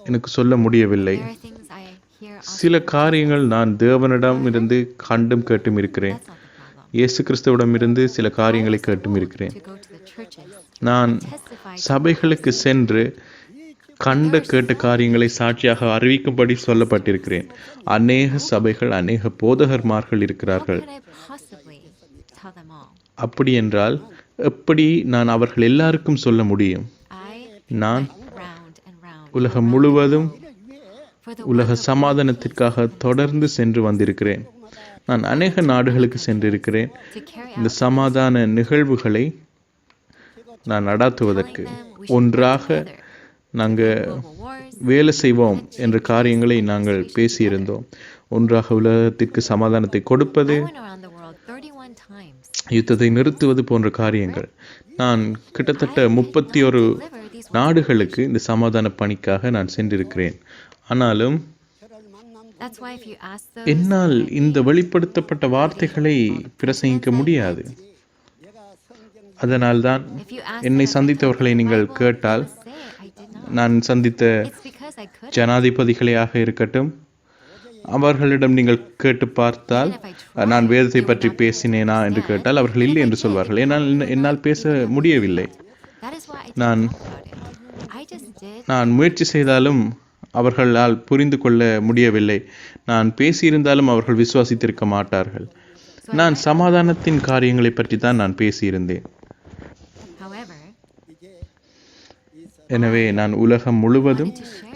எனக்கு சொல்ல முடியவில்லை. there are things I hear also. சில காரியங்கள் நான் தேவனிடம் இருந்து கண்டும் கேட்டும் இருக்கிறேன். That's not the problem. இயேசு கிறிஸ்துவிடமிருந்து சில காரியங்களை கேட்டும் இருக்கிறேன். To go to the churches, நான் சபைகளுக்கு சென்று கண்ட கேட்ட காரியங்களை சாட்சியாக அறிவிக்கும்படி சொல்லப்பட்டிருக்கிறேன். அநேக சபைகள், அநேக போதகர்மார்கள் how இருக்கிறார்கள். could I possibly tell them all? அப்படி என்றால் எப்படி நான் அவர்கள் எல்லாருக்கும் சொல்ல முடியும்? I நான் went round and round உலகம் முழுவதும் for the உலக சமாதானத்திற்காக தொடர்ந்து சென்று வந்திருக்கிறேன். நான் அநேக நாடுகளுக்கு சென்றிருக்கிறேன். to carry இந்த out சமாதான நிகழ்வுகளை நான் நடாத்துவதற்கு ஒன்றாக நாங்கள் global wars. வேலை செய்வோம் என்ற காரியங்களை நாங்கள் பேசியிருந்தோம். ஒன்றாக உலகத்திற்கு சமாதானத்தை கொடுப்பது, I went around the world 31 times. யுத்தத்தை நிறுத்துவது போன்ற காரியங்கள். நான் கிட்டத்தட்ட 31 நாடுகளுக்கு இந்த சமாதான பணிக்காக நான் சென்றிருக்கிறேன். ஆனாலும் That's why if you ask those என்னால் இந்த வெளிப்படுத்தப்பட்ட வார்த்தைகளை பிரசங்கிக்க முடியாது. அதனால்தான் if you ask என்னை them சந்தித்தவர்களை நீங்கள் Bible, கேட்டால், they will say, I did not. நான் சந்தித்த It's because I couldn't. ஜனாதிபதிகளையாக இருக்கட்டும், அவர்களிடம் நீங்கள் கேட்டு பார்த்தால், நான் வேதத்தை பற்றி பேசினேனா என்று கேட்டால் அவர்கள் இல்லை என்று சொல்வார்கள். என்னால் பேச முடியவில்லை. That is why I நான் didn't know about it. I just did. நான் முயற்சி செய்தாலும் அவர்களால் புரிந்து கொள்ள முடியவில்லை. நான் பேசியிருந்தாலும் அவர்கள் விசுவாசித்திருக்க மாட்டார்கள். நான் சமாதானத்தின் காரியங்களை பற்றி தான் நான் பேசியிருந்தேன். However, எனவே நான் உலகம் முழுவதும்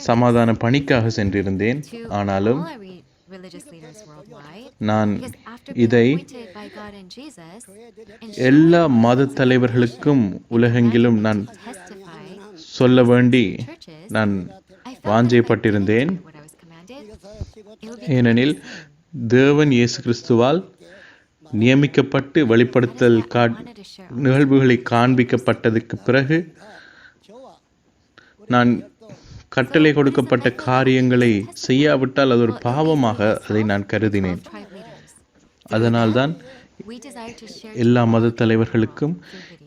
சமாதான பணிக்காக சென்றிருந்தேன். to ஆனாலும் all our religious leaders worldwide, நான் because after being இதை appointed by God and Jesus, and எல்லா மத தலைவர்களுக்கும் உலகெங்கிலும் நான் testify சொல்ல வேண்டி churches, நான் I felt வாஞ்சைப்பட்டிருந்தேன். what I was commanded. It would be ஏனெனில் தேவன் இயேசு கிறிஸ்துவால் நியமிக்கப்பட்டு வெளிப்படுத்தல் wanted to share நிகழ்வுகளை காண்பிக்கப்பட்டதுக்கு பிறகு நான் கட்டளை கொடுக்கப்பட்ட காரியங்களை செய்யாவிட்டால் அது ஒரு பாவமாக அதை நான் கருதினேன். tribe leaders. அதனால்தான் We desire to share எல்லா மத தலைவர்களுக்கும்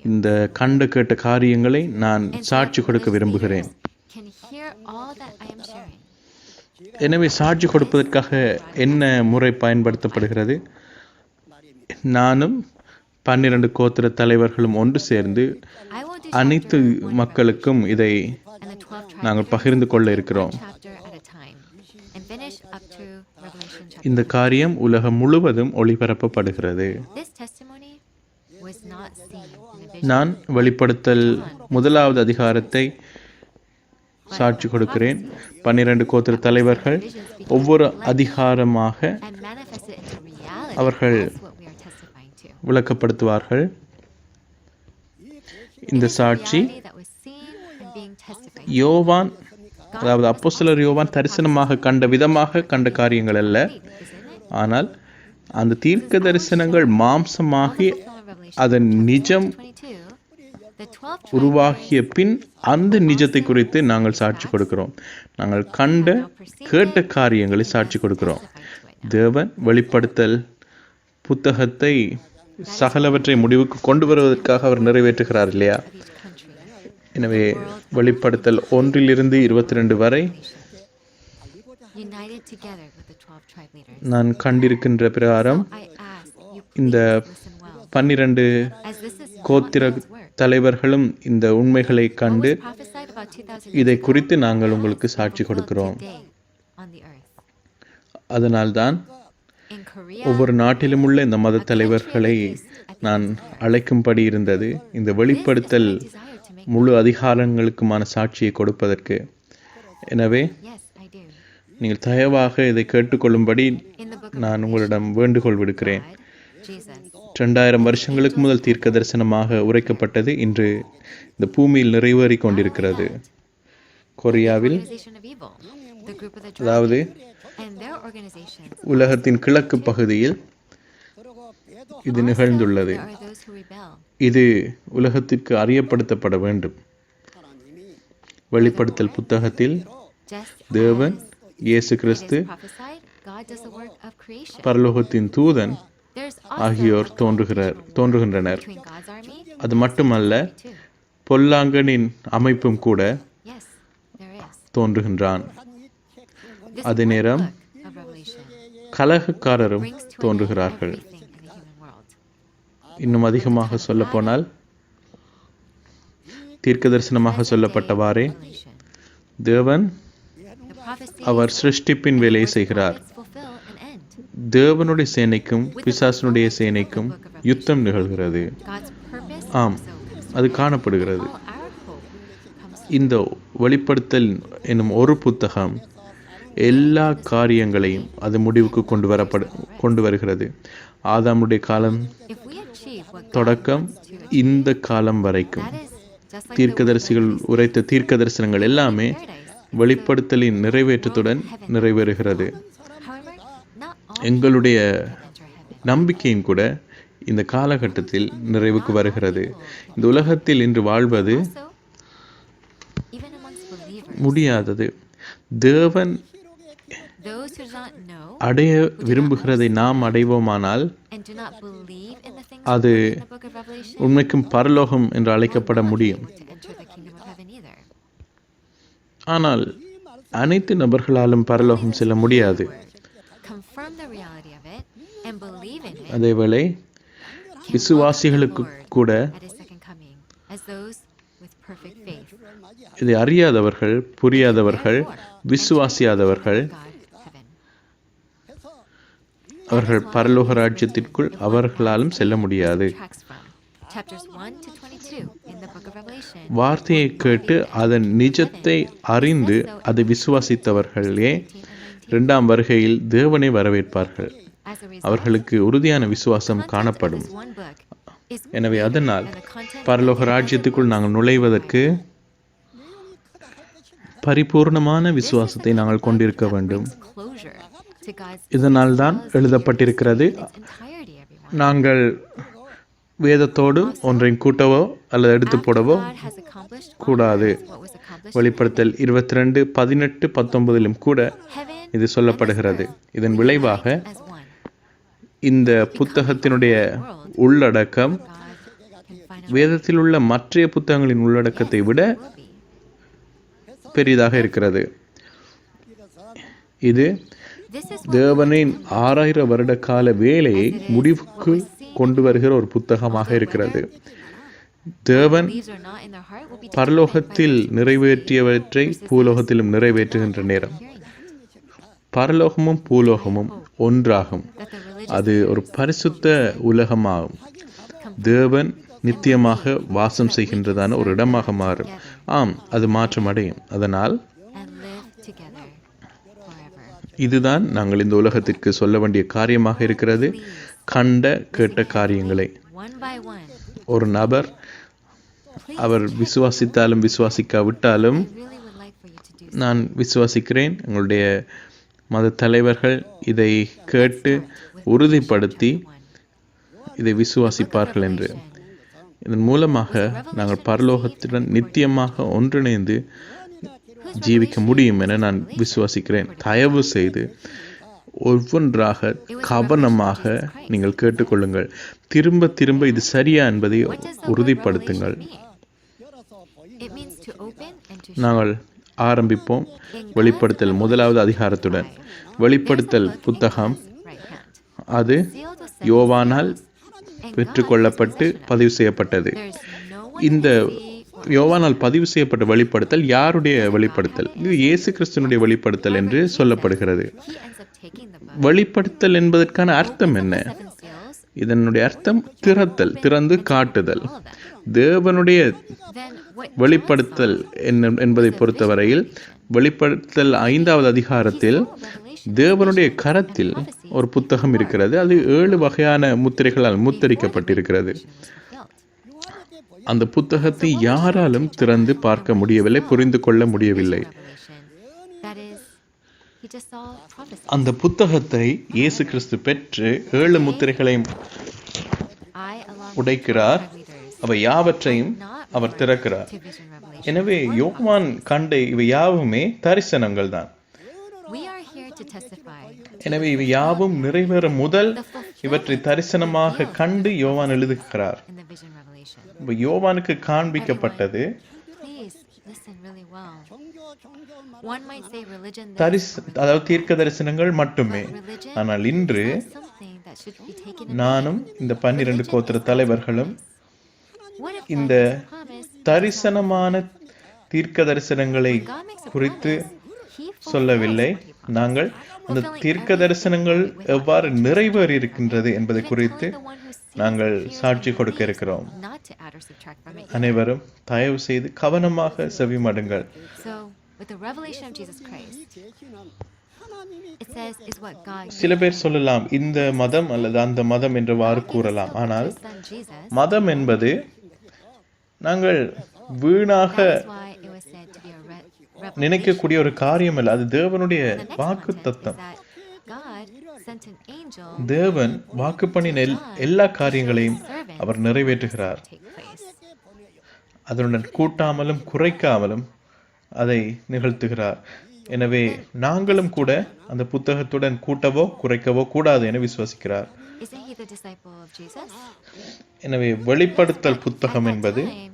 இந்த கண்ட கேட்ட காரியங்களை நான் சாட்சி கொடுக்க விரும்புகிறேன். can hear all that I am sharing. எனவே சாட்சி கொடுப்பதற்காக என்ன முறை பயன்படுத்தப்படுகிறது? நானும் 12 கோத்திர தலைவர்களும் ஒன்று சேர்ந்து I will do அனைத்து மக்களுக்கும் இதை and the 12 tribes நாங்கள் பகிர்ந்து கொள்ள இருக்கிறோம். chapter at a time and finish up to Revelation chapter. இந்த காரியம் உலகம் முழுவதும் ஒளிபரப்பப்படுகிறது. This testimony was not seen in a vision. நான் வெளிப்படுத்தல் 1வது அதிகாரத்தை சாட்சி கொடுக்கிறேன். 12 கோத்திர தலைவர்கள் ஒவ்வொரு அதிகாரமாக and manifested into reality. அவர்கள் That's what we are testifying to. விளக்கப்படுத்துவார்கள். இந்த It is a சாட்சி reality that was seen and being testified. யோவான், அதாவது அப்போஸ்தலர் யோவான் தரிசனமாக கண்ட விதமாக கண்ட காரியங்கள் அல்ல, ஆனால் அந்த தீர்க்க தரிசனங்கள் மாம்சமாகி அதன் நிஜம் உருவாகிய பின் அந்த நிஜத்தை குறித்து நாங்கள் சாட்சி கொடுக்கிறோம். நாங்கள் கண்ட கேட்ட காரியங்களை சாட்சி கொடுக்கிறோம். தேவன் வெளிப்படுத்தல் புத்தகத்தை சகலவற்றை முடிவுக்கு கொண்டு வருவதற்காக அவர் நிறைவேற்றுகிறார் இல்லையா? எனவே வெளிப்படுத்தல் 1 - 22 வரை united together with the 12 tribe leaders. நான் கண்டிருக்கின்ற பிரகாரம் I ask that you இந்த please listen well, 12 as this is கோத்திர God's word. தலைவர்களும் இந்த உண்மைகளை What கண்டு was prophesied about 2000 இதை years ago குறித்து நாங்கள் உங்களுக்கு is சாட்சி fulfilled கொடுக்கிறோம். today on the earth. அதனால்தான் In Korea, ஒவ்வொரு நாட்டிலும் உள்ள இந்த மத தலைவர்களை நான் அழைக்கும்படி இருந்தது, இந்த வெளிப்படுத்தல் desire to make முழு அதிகாரங்களுக்குமான சாட்சியை கொடுப்பதற்கு. எனவே yes, I do. நீங்கள் தயவாக இதை கேட்டுக்கொள்ளும்படி In the book of நான் உங்களிடம் வேண்டுகோள் விடுக்கிறேன். God, Jesus, 2000 வருஷங்களுக்கு முதல் தீர்க்க தரிசனமாக உரைக்கப்பட்டது இன்று இந்த பூமியில் நிறைவேறி கொண்டிருக்கிறது. கொரியாவில், organization of evil, the group of the அதாவது dragon, and their organizations. உலகத்தின் கிழக்கு பகுதியில் இது நிகழ்ந்துள்ளது. There are those who rebel. இது உலகத்திற்கு அறியப்படுத்தப்பட வேண்டும். வெளிப்படுத்தல் புத்தகத்தில் Just தேவன், as இயேசு it Kristu, is prophesied, God does the work of creation. பரலோகத்தின் தூதன் There's ஆகியோர் also தோன்றுகின்றனர். between God's army. அது மட்டுமல்ல, Too. பொல்லாங்கனின் அமைப்பும் கூட Yes, there is. தோன்றுகின்றான். This அதே one நேரம் book of Revelation கலகக்காரரும் brings to an end தோன்றுகிறார்கள். everything in the human world. இன்னும் அதிகமாக சொல்லப்போனால், தீர்க்க தரிசனமாக சொல்லப்பட்டவாறே Revelation. தேவன் The prophecy அவர் சிருஷ்டிப்பின் வேலையை செய்கிறார். prophets fulfill an end. தேவனுடைய சேனைக்கும் பிசாசனுடைய சேனைக்கும் யுத்தம் நிகழ்கிறது. God's purpose ஆம், also comes அது காணப்படுகிறது. all our hope comes இந்த வெளிப்படுத்தல் என்னும் ஒரு புத்தகம் எல்லா காரியங்களையும் அது முடிவுக்கு கொண்டு வருகிறது. ஆதாமுடைய காலம் if we achieve what God தொடக்கம் wants to achieve, இந்த காலம் வரைக்கும் that is just like தீர்க்கதரிசிகள் உரைத்த தீர்க்க தரிசனங்கள் எல்லாமே paradise. வெளிப்படுத்தலின் நிறைவேற்றத்துடன் நிறைவேறுகிறது. However, not all எங்களுடைய enter heaven. நம்பிக்கையும் கூட இந்த காலகட்டத்தில் நிறைவுக்கு வருகிறது. இந்த உலகத்தில் இன்று வாழ்வது Also, even amongst believers, முடியாதது. தேவன் those who do not know அடைய விரும்புகிறதை நாம் அடைவோமானால் and do not believe in the things அது written in the book of Revelation உண்மைக்கும் பரலோகம் என்று அழைக்கப்பட will not be முடியும். able to enter the kingdom of heaven either. ஆனால் அனைத்து நபர்களாலும் பரலோகம் செல்ல முடியாது. Confirm the reality of it and believe in it அதேவேளை விசுவாசிகளுக்கு கூட at his second coming as those with perfect faith. இதை அறியாதவர்கள், புரியாதவர்கள், விசுவாசியாதவர்கள் God heaven. அவர்கள் பரலோக ராஜ்யத்திற்குள் அவர்களாலும் செல்ல முடியாது. Tracks from chapters 1 to 22 in the book of Revelation. வார்த்தையை கேட்டு அதன் நிஜத்தை அறிந்து அதை விசுவாசித்தவர்களே இரண்டாம் வருகையில் தேவனை வரவேற்பார்கள். As a result, அவர்களுக்கு உறுதியான விசுவாசம் காணப்படும். this one book is எனவே அதனால் and the content பரலோக ராஜ்யத்துக்குள் நாங்கள் நுழைவதற்கு பரிபூர்ணமான விசுவாசத்தை நாங்கள் கொண்டிருக்க வேண்டும். closure to God's இதனால் தான் எழுதப்பட்டிருக்கிறது, entirety, everyone. நாங்கள் வேதத்தோடு ஒன்றையும் கூட்டவோ அல்லது எடுத்து போடவோ God has accomplished கூடாது. what was accomplished. வெளிப்படுத்தல் 22, 18, 19 கூட Heaven இது சொல்லப்படுகிறது. இதன் விளைவாக as one. இந்த புத்தகத்தினுடைய உள்ளடக்கம் God can find வேதத்தில் உள்ள மற்ற புத்தகங்களின் உள்ளடக்கத்தை விட will be. பெரிதாக இருக்கிறது. இது This is தேவனின் 6000 வருட கால வேலையை முடிவுக்கு கொண்டு வருகிற ஒரு புத்தகமாக இருக்கிறது. தேவன் believes or not in their heart will be பரலோகத்தில் நிறைவேற்றியவற்றை பூலோகத்திலும் நிறைவேற்றுகின்ற நேரம். பரலோகமும் பூலோகமும் ஒன்றாகும். that the religious அது ஒரு பரிசுத்த உலகமாகும். தேவன் நித்தியமாக வாசம் செய்கின்றதான ஒரு இடமாக மாறும். ஆம், அது மாற்றமடையும். அதனால் and live together forever. இதுதான் நாங்கள் இந்த உலகத்திற்கு சொல்ல வேண்டிய காரியமாக இருக்கிறது. கண்ட கேட்ட காரியங்களை One by one, ஒரு நபர் அவர் விசுவாசித்தாலும் விசுவாசிக்காவிட்டாலும் I really would like for you to do so. நான் விசுவாசிக்கிறேன் எங்களுடைய மத தலைவர்கள் இதை கேட்டு உறுதிப்படுத்தி இதை விசுவாசிப்பார்கள் என்று. இதன் மூலமாக நாங்கள் பரலோகத்துடன் நித்தியமாக ஒன்றிணைந்து ஜீவிக்க முடியும் என நான் விசுவாசிக்கிறேன். தயவு செய்து ஒவ்வொன்றாக கவனமாக நீங்கள் கேட்டுக்கொள்ளுங்கள். திரும்ப திரும்ப இது சரியா என்பதை What does the word உறுதிப்படுத்துங்கள். revelation mean? It means to open and to நாங்கள் ஆரம்பிப்போம் வெளிப்படுத்தல் 1வது அதிகாரத்துடன். வெளிப்படுத்தல் புத்தகம் right hand. அது Sealed with யோவானால் பெற்றுக்கொள்ளப்பட்டு பதிவு செய்யப்பட்டது. There's no one இந்த யோவானால் பதிவு செய்யப்பட்ட வெளிப்படுத்தல் யாருடைய வெளிப்படுத்தல்? இது இயேசு கிறிஸ்துவினுடைய வெளிப்படுத்தல் என்று சொல்லப்படுகிறது. he ends up taking the book. வெளிப்படுத்தல் என்பதற்கான அர்த்தம் என்ன? Seven seals. இதனுடைய அர்த்தம் திறத்தல், திறந்து காட்டுதல். All of them. தேவனுடைய Then what வெளிப்படுத்தல் என்பதை பொறுத்தவரையில் வெளிப்படுத்தல் 5வது அதிகாரத்தில் தேவனுடைய கரத்தில் ஒரு புத்தகம் இருக்கிறது. அது 7 வகையான முத்திரைகளால் முத்திரிக்கப்பட்டிருக்கிறது. அந்த புத்தகத்தை யாராலும் திறந்து பார்க்க முடியவில்லை, புரிந்து கொள்ள முடியவில்லை. revelation? That is, he just saw prophecy. அந்த புத்தகத்தை இயேசு கிறிஸ்து பெற்று 7 முத்திரைகளையும் I, along உடைக்கிறார். with leaders, அவை யாவற்றையும் அவர் திறக்கிறார். to vision revelation. எனவே யோவான் கண்ட இவை யாவுமே தரிசனங்கள் தான். We are here to testify. எனவே இவை யாவும் நிறைவேறும் முதல் இவற்றை தரிசனமாக கண்டு யோவான் எழுதுகிறார். In the vision revelation. இப்ப யோவானுக்கு காண்பிக்கப்பட்டது Please listen really well. One might say religion அதாவது தீர்க்க தரிசனங்கள் மட்டுமே. religion ஆனால் இன்று is something that should be taken in. நானும் இந்த 12 கோத்திர தலைவர்களும் What if இந்த God makes a promise? தரிசனமான தீர்க்க தரிசனங்களை God makes a குறித்து promise. He சொல்லவில்லை. நாங்கள் அந்த தீர்க்க தரிசனங்கள் எவ்வாறு நிறைவேறி இருக்கின்றது என்பதை குறித்து நாங்கள் சாட்சி கொடுக்க இருக்கிறோம். not to add or subtract from it. அனைவரும் தயவு செய்து கவனமாக செவிமடுங்கள். So, with the revelation of Jesus Christ, it says is what God சில பேர் சொல்லலாம் இந்த மதம் அல்லது அந்த மதம் என்றவாறு கூறலாம். ஆனால் His Son Jesus. மதம் என்பது நாங்கள் வீணாக That's why it was said to be a revelation. நினைக்கக்கூடிய ஒரு காரியம் அல்ல. அது தேவனுடைய The next வாக்கு context is தத்தம். that God sent an angel தேவன் வாக்கு பண்ணின எல்லா காரியங்களையும் அவர் நிறைவேற்றுகிறார். to take place. அதனுடன் கூட்டாமலும் குறைக்காமலும் அதை நிகழ்த்துகிறார். எனவே நாங்களும் கூட அந்த புத்தகத்துடன் கூட்டவோ குறைக்கவோ கூடாது என விசுவாசிக்கிறார். Isn't he the disciple of Jesus? எனவே வெளிப்படுத்தல் புத்தகம் என்பது Time,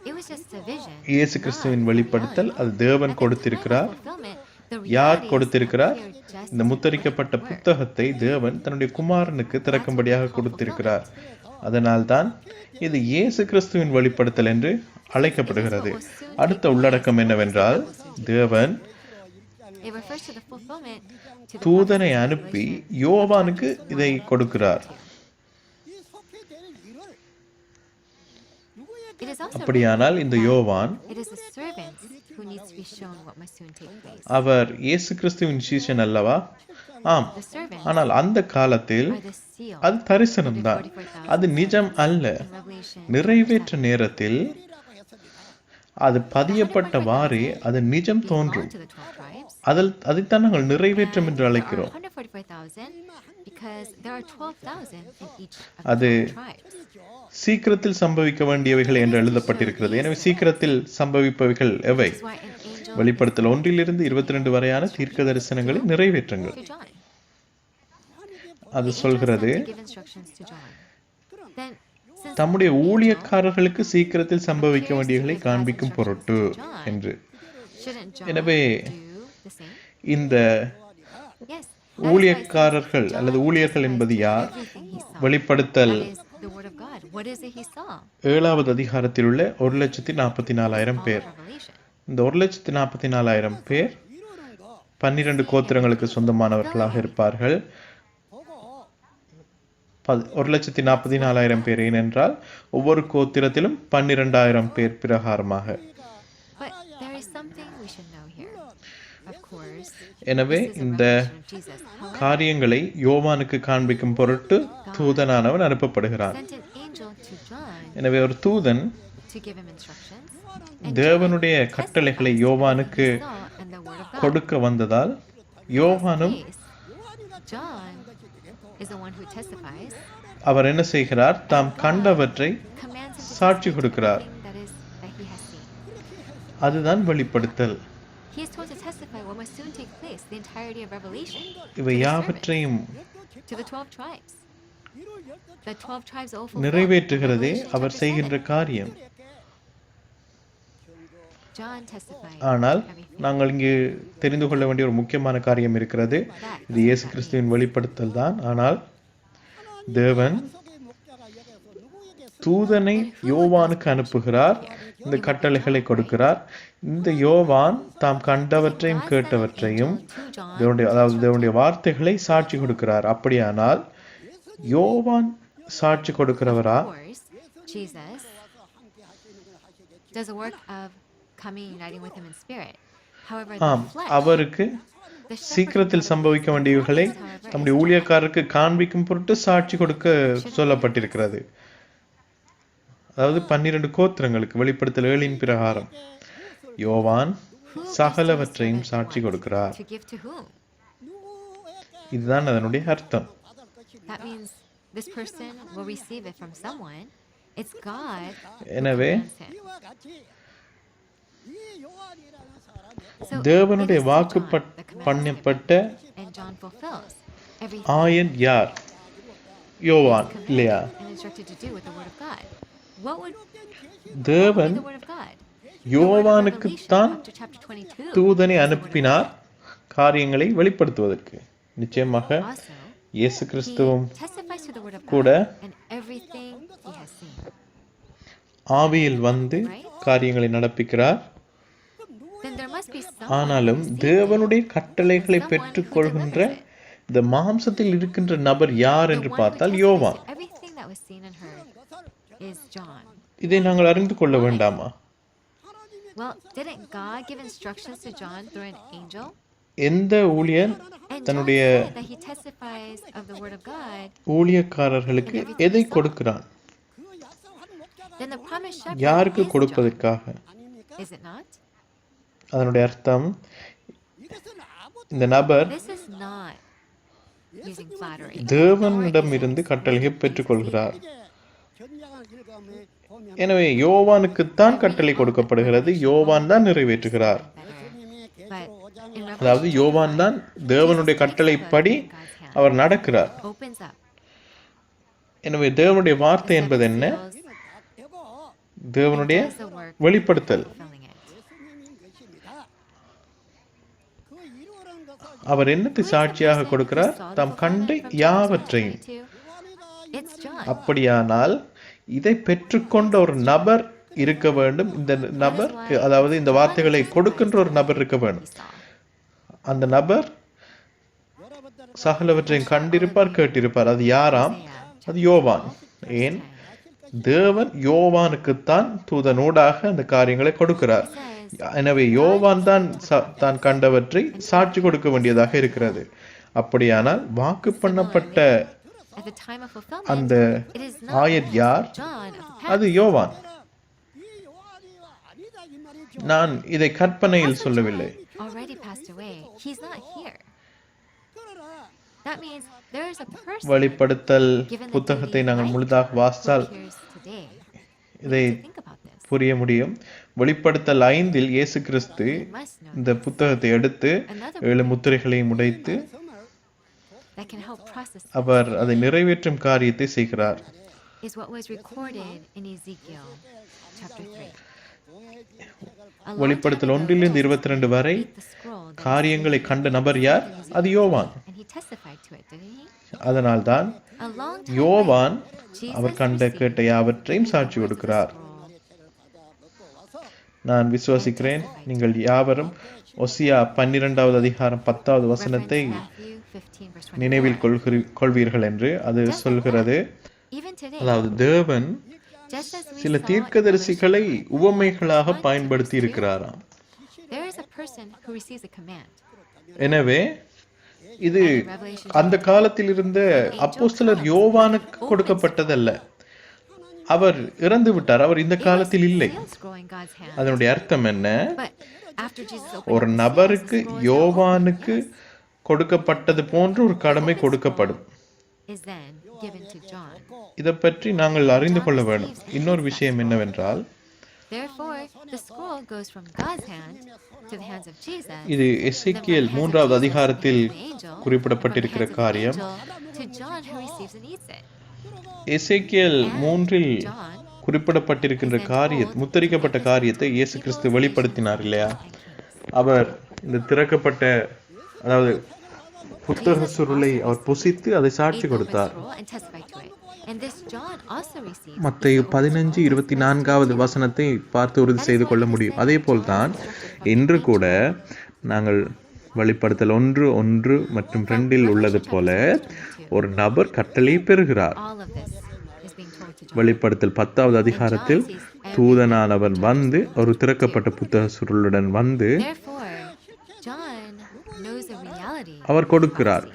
it was just a vision. இயேசு கிறிஸ்துவின் வெளிப்படுத்தல். அது தேவன் கொடுத்திருக்கிறார். Fulfillment, the யார் reality கொடுத்திருக்கிறார்? appeared just இந்த முத்தரிக்கப்பட்ட புத்தகத்தை தேவன் தன்னுடைய குமாரனுக்கு திறக்கும்படியாக கொடுத்திருக்கிறார். அதனால்தான் இது இயேசு கிறிஸ்துவின் வெளிப்படுத்தல் என்று அழைக்கப்படுகிறது. அடுத்த உள்ளடக்கம் என்னவென்றால் தேவன் it refers to the fulfillment to the தூதனை அனுப்பி யோவானுக்கு இதை கொடுக்கிறார். It is also அப்படியானால் இந்த யோவான் it is the servant who needs to be shown what must soon take place. அவர் இயேசு கிறிஸ்துவின் சீஷன் அல்லவா? ஆம். The servant ஆனால் அந்த காலத்தில் are the seal அது தரிசனம்தான். அது நிஜம் அல்ல. in Revelation. நிறைவேற்ற நேரத்தில் அது பதியப்பட்டவாறே அது நிஜம் தோன்றும். To the 12 tribes. அதைத்தான் நாங்கள் நிறைவேற்றம் என்று அழைக்கிறோம். 144,000 because there are 12,000 in each of அது the 12 tribes. சீக்கிரத்தில் சம்பவிக்க வேண்டியவைகள் என்று எழுதப்பட்டிருக்கிறது. எனவே சீக்கிரத்தில் சம்பவிப்பவைகள் எவை? That's why an angel வெளிப்படுத்தல் 1 to 22 வரையான தீர்க்க தரிசனங்களை நிறைவேற்றுங்கள். to John. அது சொல்கிறது To give instructions to John. Then since தம்முடைய ஊழியக்காரர்களுக்கு சீக்கிரத்தில் சம்பவிக்க வேண்டியவைகளை காண்பிக்கும் பொருட்டு என்று. shouldn't John எனவே do the same? இந்த Yes. ஊழியக்காரர்கள் அல்லது ஊழியர்கள் என்பது யார்? Everything he saw. வெளிப்படுத்தல் That is the word of God. What is it he saw? 7வது அதிகாரத்தில் உள்ள 1,44,000 பேர். Revelation. இந்த 1,44,000 பேர் 12 கோத்திரங்களுக்கு சொந்தமானவர்களாக இருப்பார்கள். 1,44,000 பேர் ஏனென்றால் ஒவ்வொரு கோத்திரத்திலும் 12,000 பேர் பிரகாரமாக. But there is something we should know here. Of course, எனவே this is a இந்த revelation of Jesus. However, காரியங்களை யோவானுக்கு காண்பிக்கும் பொருட்டு தூதனானவன் அனுப்பப்படுகிறான். sent an angel to John எனவே ஒரு தூதன் to give him instructions. And தேவனுடைய John கட்டளைகளை testifies to யோவானுக்கு everything he saw in the Word of God. கொடுக்க வந்ததால் யோவானும் In this case, John is the one who testifies, அவர் என்ன செய்கிறார்? தாம் கண்டவற்றை commands him to சாட்சி testify to கொடுக்கிறார். everything that he has seen. அதுதான் வெளிப்படுத்தல். He is told to testify what must soon take place, the entirety of Revelation, இவை யாவற்றையும் to the 12 tribes. The 12 tribes all fulfill நிறைவேற்றுகிறதே Revelation our chapter செய்கின்ற 7. காரியம். John testified ஆனால் everything. நாங்கள் இங்கு தெரிந்து கொள்ள வேண்டிய ஒரு முக்கியமான காரியம் இருக்கிறது. இது இயேசு கிறிஸ்துவின் வெளிப்படுத்தல் தான். ஆனால் தேவன் தூதனை யோவானுக்கு அனுப்புகிறார், இந்த கட்டளைகளை கொடுக்கிறார். இந்த யோவான் தாம் கண்டவற்றையும் கேட்டவற்றையும் தேவனுடைய வார்த்தைகளை சாட்சி கொடுக்கிறார். அப்படியானால் யோவான் சாட்சி கொடுக்கிறவரா? Of course, Jesus does a work of coming uniting with him in spirit. However, ஆம், the flesh, அவருக்கு the shepherd சீக்கிரத்தில் சம்பவிக்க வேண்டியவைகளை தம்முடைய ஊழியக்காரருக்கு காண்பிக்கும் பொருட்டு சாட்சி கொடுக்க சொல்லப்பட்டிருக்கிறது. அதாவது 12 கோத்திரங்களுக்கு வெளிப்படுத்தல் 7 பிரகாரம் யோவான் சகலவற்றையும் சாட்சி கொடுக்கிறார். to give to whom? இதுதான் அதனுடைய அர்த்தம். That means this person will receive it from someone. It's God who எனவே commands him. So தேவனுடைய it is வாக்கு John, the commander, பண்ணப்பட்ட and John fulfills everything Ayan யார்? யோவான் he's இல்லையா? commanded and instructed to do with the word of God. What would be தேவன் the word of God? யோவானுக்குத்தான் Up to chapter 22. தூதனை அனுப்பினார் காரியங்களை வெளிப்படுத்துவதற்கு. நிச்சயமாக Also, இயேசு he கிறிஸ்துவும் testifies to the word of கூட God and everything he has seen. ஆவியில் வந்து காரியங்களை நடப்பிக்கிறார். Then there must be someone ஆனாலும் who received தேவனுடைய it, கட்டளைகளை someone who பெற்றுக்கொள்கின்ற delivers it. இந்த மாம்சத்தில் இருக்கின்ற நபர் யார் The என்று one who பார்த்தால் testifies யோவான். to everything that was seen and heard is John. இதை நாங்கள் அறிந்து கொள்ள வேண்டாமா? Well, didn't God give instructions to John through an angel? எந்த ஊழியன் And John தன்னுடைய said that he testifies of the word of God. ஊழியக்காரர்களுக்கு எதை கொடுக்கிறான்? Then the promised shepherd யாருக்கு is John, கொடுப்பதற்காக? is it not? அதனுடைய அர்த்தம் இந்த நபர் This is not using flattery. தேவனிடம் இருந்து கட்டளையை பெற்றுக்கொள்கிறார். எனவே யோவானுக்குத்தான் கட்டளை கொடுக்கப்படுகிறது, யோவான் தான் நிறைவேற்றுகிறார். But in அதாவது யோவான் தான் தேவனுடைய கட்டளைப்படி அவர் நடக்கிறார். opens up. எனவே தேவனுடைய வார்த்தை என்பது என்ன? தேவனுடைய Does the work வெளிப்படுத்தல். fulfilling it. அவர் என்னத்தை சாட்சியாக கொடுக்கிறார்? தாம் கண்ட யாவற்றையும். It's John. அப்படியானால் இதை பெற்றுக்கொண்ட ஒரு நபர் இருக்க வேண்டும். இந்த நபர், அதாவது இந்த வார்த்தைகளை கொடுக்கின்ற ஒரு நபர் இருக்க வேண்டும். அந்த நபர் சகலவற்றையும் கண்டிருப்பார், கேட்டிருப்பார். அது யாராம்? அது யோவான். ஏன்? தேவன் யோவானுக்குத்தான் தூதனூடாக அந்த காரியங்களை கொடுக்கிறார். எனவே யோவான் தான் தான் கண்டவற்றை சாட்சி கொடுக்க வேண்டியதாக இருக்கிறது. அப்படியானால் வாக்கு பண்ணப்பட்ட At the time of fulfillment, அந்த it is not ஆயர் யார்? John of the அது past. யோவான். நான் இதை கற்பனையில் சொல்லவில்லை. Already passed away. He's not here. That means there is a person வெளிப்படுத்தல் given the புத்தகத்தை duty நாங்கள் right முழுதாக who வாசித்தால் appears today. இதை To think about this. புரிய முடியும். வெளிப்படுத்தல் 5 இயேசு கிறிஸ்து You must know இந்த புத்தகத்தை எடுத்து 7 முத்திரைகளையும் உடைத்து that can help process அவர் அதை நிறைவேற்றும் காரியத்தை செய்கிறார். is what was recorded in Ezekiel chapter 3. A long வெளிப்படுத்தல் time ago, 1 22 வரை read the scroll that காரியங்களை கண்ட நபர் யார்? அது யோவான். and he testified to it, didn't he? அதனால்தான் A long time யோவான் Jesus அவர் கண்ட received கேட்ட யாவற்றையும் சாட்சி கொடுக்கிறார். scroll. நான் விசுவாசிக்கிறேன் நீங்கள் யாவரும் ஒசியா 12வது அதிகாரம் 10வது வசனத்தை Reference Matthew 15 verse 24. நினைவில் கொள்வீர்கள் என்று அது சொல்கிறது. Even today, அதாவது தேவன் just as we சில saw in தீர்க்கதரிசிகளை Revelation, உவமைகளாக பயன்படுத்தி இருக்கிறாராம். there is a person who receives a command. எனவே இது அந்த காலத்தில் இருந்த அப்போஸ்தலர் யோவானுக்கு கொடுக்கப்பட்டதல்ல. அவர் இறந்து விட்டார், அவர் இந்த It was காலத்தில் இல்லை. sealed scroll in God's hand. அதனுடைய அர்த்தம் என்ன? But after Jesus opened ஒரு up the seals, நபருக்கு the scroll is now யோவானுக்கு open. கொடுக்கப்பட்டது போன்ற ஒரு கடமை கொடுக்கப்படும். Is then given to John. இதை பற்றி நாங்கள் அறிந்து கொள்ள வேண்டும். இன்னொரு விஷயம் என்னவென்றால், Therefore, the scroll goes from God's hand to the hands of Jesus. இது Then from the Ezekiel hands of 3வது Jesus அதிகாரத்தில் to the angel, குறிப்பிடப்பட்டிருக்கிற from the hands of the காரியம், angel to John who receives and eats it. Ezekiel 3இல் John குறிப்பிடப்பட்டிருக்கின்ற முத்தரிக்கப்பட்ட காரியத்தை இயேசு கிறிஸ்து வெளிப்படுத்தினார் இல்லையா? அவர் இந்த திறக்கப்பட்ட, அதாவது புத்தக சுருளை அவர் புசித்து அதை சாட்சி ate the open கொடுத்தார். scroll and testified to it. And this John also received மத்தேயு 15:24 வசனத்தை பார்த்து உறுதி செய்து கொள்ள முடியும். அதே போல்தான் இன்று கூட நாங்கள் வெளிப்படுத்தல் 1:1 மற்றும் 2இல் உள்ளது போல ஒரு நபர் கட்டளையை பெறுகிறார். all of this is being told to John. வெளிப்படுத்தல் 10வது அதிகாரத்தில் தூதனானவன் வந்து ஒரு திறக்கப்பட்ட புத்தக சுருளுடன் வந்து Therefore, John knows the reality. அவர் கொடுக்கிறார்.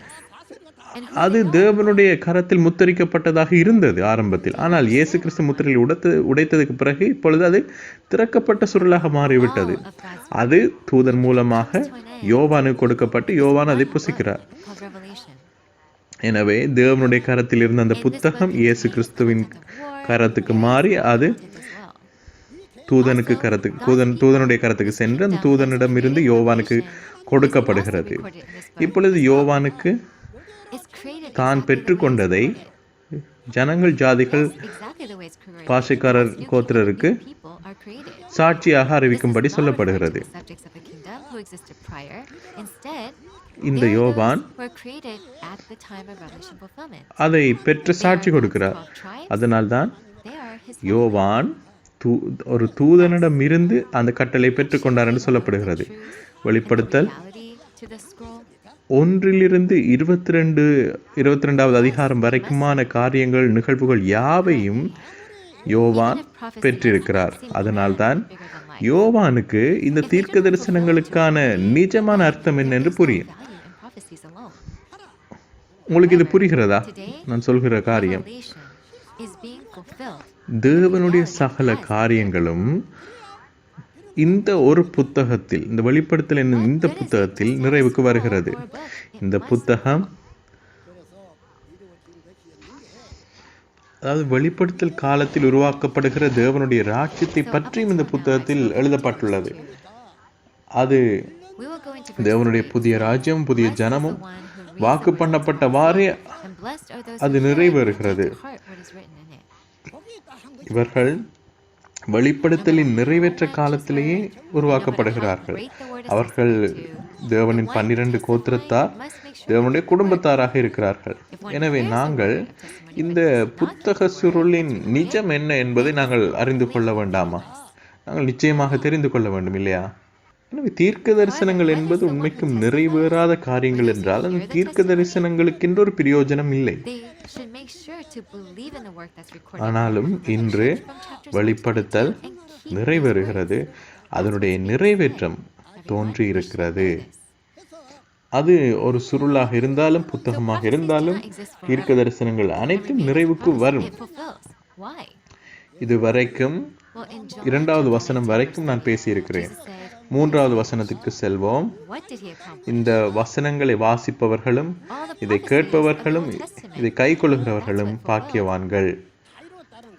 And who அது தேவனுடைய கரத்தில் முத்திரிக்கப்பட்டதாக இருந்தது ஆரம்பத்தில். ஆனால் இயேசு கிறிஸ்து முத்திரையில் உடைத்ததுக்கு பிறகு இப்பொழுது அது திறக்கப்பட்ட சுருளாக மாறிவிட்டது. அது தூதன் மூலமாக யோவானுக்கு கொடுக்கப்பட்டு யோவான் அதை புசிக்கிறார். called Revelation. எனவே தேவனுடைய கரத்தில் இருந்த அந்த புத்தகம் இயேசு கிறிஸ்துவின் கரத்துக்கு மாறி அது தூதனுடைய கரத்துக்கு சென்று அந்த தூதனிடம் இருந்து யோவானுக்கு கொடுக்கப்படுகிறது. இப்பொழுது யோவானுக்கு It's created தான் பெற்றுக்கொண்டதை ஜனங்கள், ஜாதிகள், exactly the way it's created. பாஷைக்காரர் கோத்திரருக்கு People are created. சாட்சியாக அறிவிக்கும்படி சொல்லப்படுகிறது. Subjects of a kingdom who existed prior. Instead, இந்த they are யோவான் those who were created at the time of Revelation fulfillment. அதை பெற்று சாட்சி கொடுக்கிறார். அதனால்தான் They are his யோவான் ஒரு தூதனிடம் இருந்து அந்த கட்டளை பெற்றுக்கொண்டார் என்று சொல்லப்படுகிறது. வெளிப்படுத்தல் reality to the scroll. 1 22வது அதிகாரம் வரைக்குமான காரியங்கள், நிகழ்வுகள் யாவையும் யோவான் பெற்றிருக்கிறார். அதனால்தான் யோவானுக்கு இந்த தீர்க்க தரிசனங்களுக்கான நிஜமான அர்த்தம் என்ன என்று புரியும். Value in prophecies alone. உங்களுக்கு இது புரிகிறதா? நான் சொல்கிற காரியம், Revelation is being fulfilled. தேவனுடைய சகல காரியங்களும் இந்த ஒரு புத்தகத்தில், இந்த வெளிப்படுத்தல் என்னும் இந்த புத்தகத்தில் நிறைவுக்கு வருகிறது. இந்த புத்தகம், அதாவது வெளிப்படுத்தல் காலத்தில் உருவாக்கப்படுகிற தேவனுடைய ராஜ்யத்தை பற்றியும் இந்த புத்தகத்தில் எழுதப்பட்டுள்ளது. அது We will go into தேவனுடைய புதிய ராஜ்யம், புதிய ஜனமும் வாக்கு பண்ணப்பட்டவாறே and blessed are those அது நிறைவேறுகிறது. who heart what is written in it. இவர்கள் வெளிப்படுத்தலின் நிறைவேற்ற காலத்திலேயே உருவாக்கப்படுகிறார்கள். அவர்கள் தேவனின் 12 கோத்திரத்தார், தேவனுடைய குடும்பத்தாராக இருக்கிறார்கள். எனவே நாங்கள் இந்த புத்தக சுருளின் நிஜம் என்ன என்பதை நாங்கள் அறிந்து கொள்ள வேண்டாமா? நாங்கள் நிச்சயமாக தெரிந்து கொள்ள வேண்டும் இல்லையா? எனவே தீர்க்க தரிசனங்கள் என்பது உண்மைக்கும் நிறைவேறாத காரியங்கள் என்றால் அந்த தீர்க்க தரிசனங்களுக்கென்று ஒரு பிரயோஜனம் இல்லை. They should make sure to believe in the work that's recorded. ஆனாலும் இன்று வெளிப்படுத்தல் நிறைவேறுகிறது. அதனுடைய நிறைவேற்றம் தோன்றி இருக்கிறது. அது ஒரு சுருளாக இருந்தாலும் புத்தகமாக இருந்தாலும் தீர்க்க தரிசனங்கள் அனைத்தும் நிறைவுக்கு வரும். It fulfills. Why? இது வரைக்கும் Well, in John 2வது வசனம் வரைக்கும் நான் பேசியிருக்கிறேன். Jesus said, 3வது வசனத்துக்கு செல்வோம். what did he accomplish? இந்த வசனங்களை வாசிப்பவர்களும் இதை கேட்பவர்களும் இதை கைக்கொள்ளுகிறவர்களும் பாக்கியவான்கள்.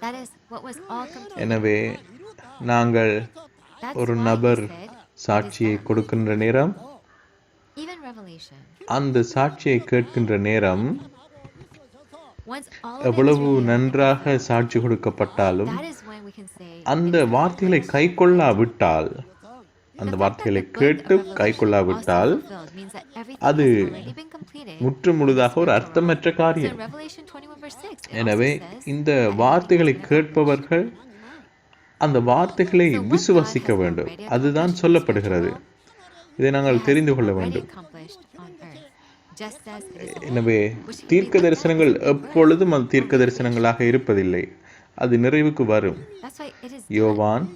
That is what was all completed. எனவே நாங்கள் That's ஒரு why he நபர் said, சாட்சியை கொடுக்கின்ற நேரம், even Revelation, அந்த சாட்சியை கேட்கின்ற நேரம், once all of it is எவ்வளவு revealed, நன்றாக சாட்சி கொடுக்கப்பட்டாலும் that is when we can say அந்த வார்த்தைகளை கைக்கொள்ளாவிட்டால், அந்த வார்த்தைகளை கேட்டு கைக்கொள்ளாவிட்டால் fulfilled means that everything அது has already been completed. முற்று முழுதாக ஒரு அர்த்தமற்ற So காரியம். in Revelation 21:6, it எனவே also says, இந்த வார்த்தைகளை கேட்பவர்கள் அந்த வார்த்தைகளை விசுவாசிக்க வேண்டும். அதுதான் சொல்லப்படுகிறது. இதை நாங்கள் தெரிந்து கொள்ள already வேண்டும். accomplished on earth, just as it is in எனவே தீர்க்க தரிசனங்கள் எப்பொழுதும் அது தீர்க்க தரிசனங்களாக இருப்பதில்லை. அது நிறைவுக்கு வரும். That's why it is யோவான்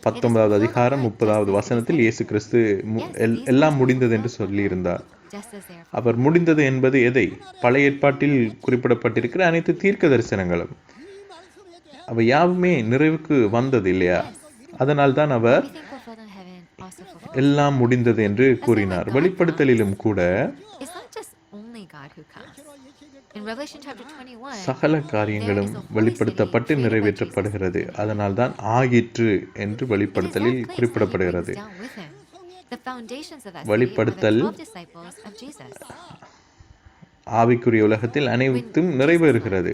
19வது அதிகாரம் 30வது வசனத்தில் இயேசு கிறிஸ்து எல்லாம் முடிந்தது என்று சொல்லியிருந்தார். just as they are. அவர் முடிந்தது என்பது எதை? பழைய ஏற்பாட்டில் குறிப்பிடப்பட்டிருக்கிற அனைத்து தீர்க்க தரிசனங்களும். அவை யாவுமே நிறைவுக்கு வந்தது இல்லையா? அதனால் தான் அவர் Everything fulfilled in heaven also fulfilled. எல்லாம் முடிந்தது என்று கூறினார். வெளிப்படுத்தலிலும் கூட It's not just only God who comes. In Revelation chapter 21, சகல காரியங்களும் வெளிப்படுத்தப்பட்டு நிறைவேற்றப்படுகிறது. அதனால் தான் ஆயிற்று என்று it is வெளிப்படுத்தலில் that place that he குறிப்பிடப்படுகிறது. brings down with him. The foundations of that city are the வெளிப்படுத்தல் 12 disciples of Jesus. ஆவிக்குரிய உலகத்தில் அனைத்தும் நிறைவேறுகிறது.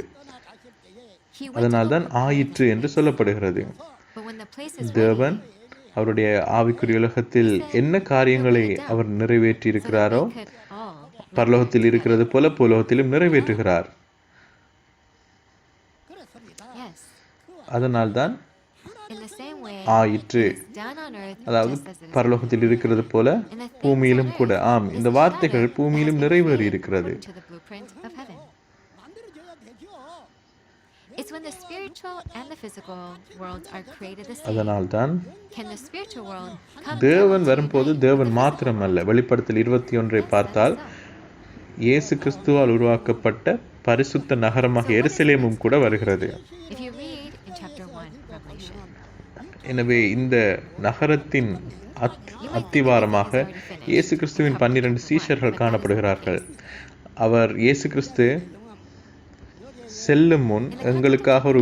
He went அதனால் to தான் open ஆயிற்று என்று சொல்லப்படுகிறது. but when the place is தேவன் அவருடைய ஆவிக்குரிய உலகத்தில் என்ன காரியங்களை அவர் நிறைவேற்றி ready, so that இருக்கிறாரோ we could all பரலோகத்தில் இருக்கிறது போல பூலோகத்திலும் நிறைவேற்றுகிறார். yes, அதனால் தான் in the same way ஆயிற்று. it's done on earth அதாவது just as it is பரலோகத்தில் இருக்கிறது போல பூமியிலும் கூட. ஆம், இந்த வார்த்தைகள் பூமியிலும் நிறைவேறி இருக்கிறது. according to the blueprint of heaven. It's when the spiritual and the physical worlds are created the same. அதனால் தான் Can the spiritual world come தேவன் down to வரும்போது unite தேவன் with the மாத்திரமல்ல. வெளிப்படுத்தல் 21 பார்த்தால் இயேசு கிறிஸ்துவால் உருவாக்கப்பட்ட பரிசுத்த நகரமாக எருசலேமும் கூட வருகிறது. If you read in chapter 1 Revelation, எனவே இந்த நகரத்தின் அத்திவாரமாக இயேசு கிறிஸ்துவின் 12 சீஷர்கள் காணப்படுகிறார்கள். அவர் இயேசு கிறிஸ்து செல்லும் முன் எங்களுக்காக ஒரு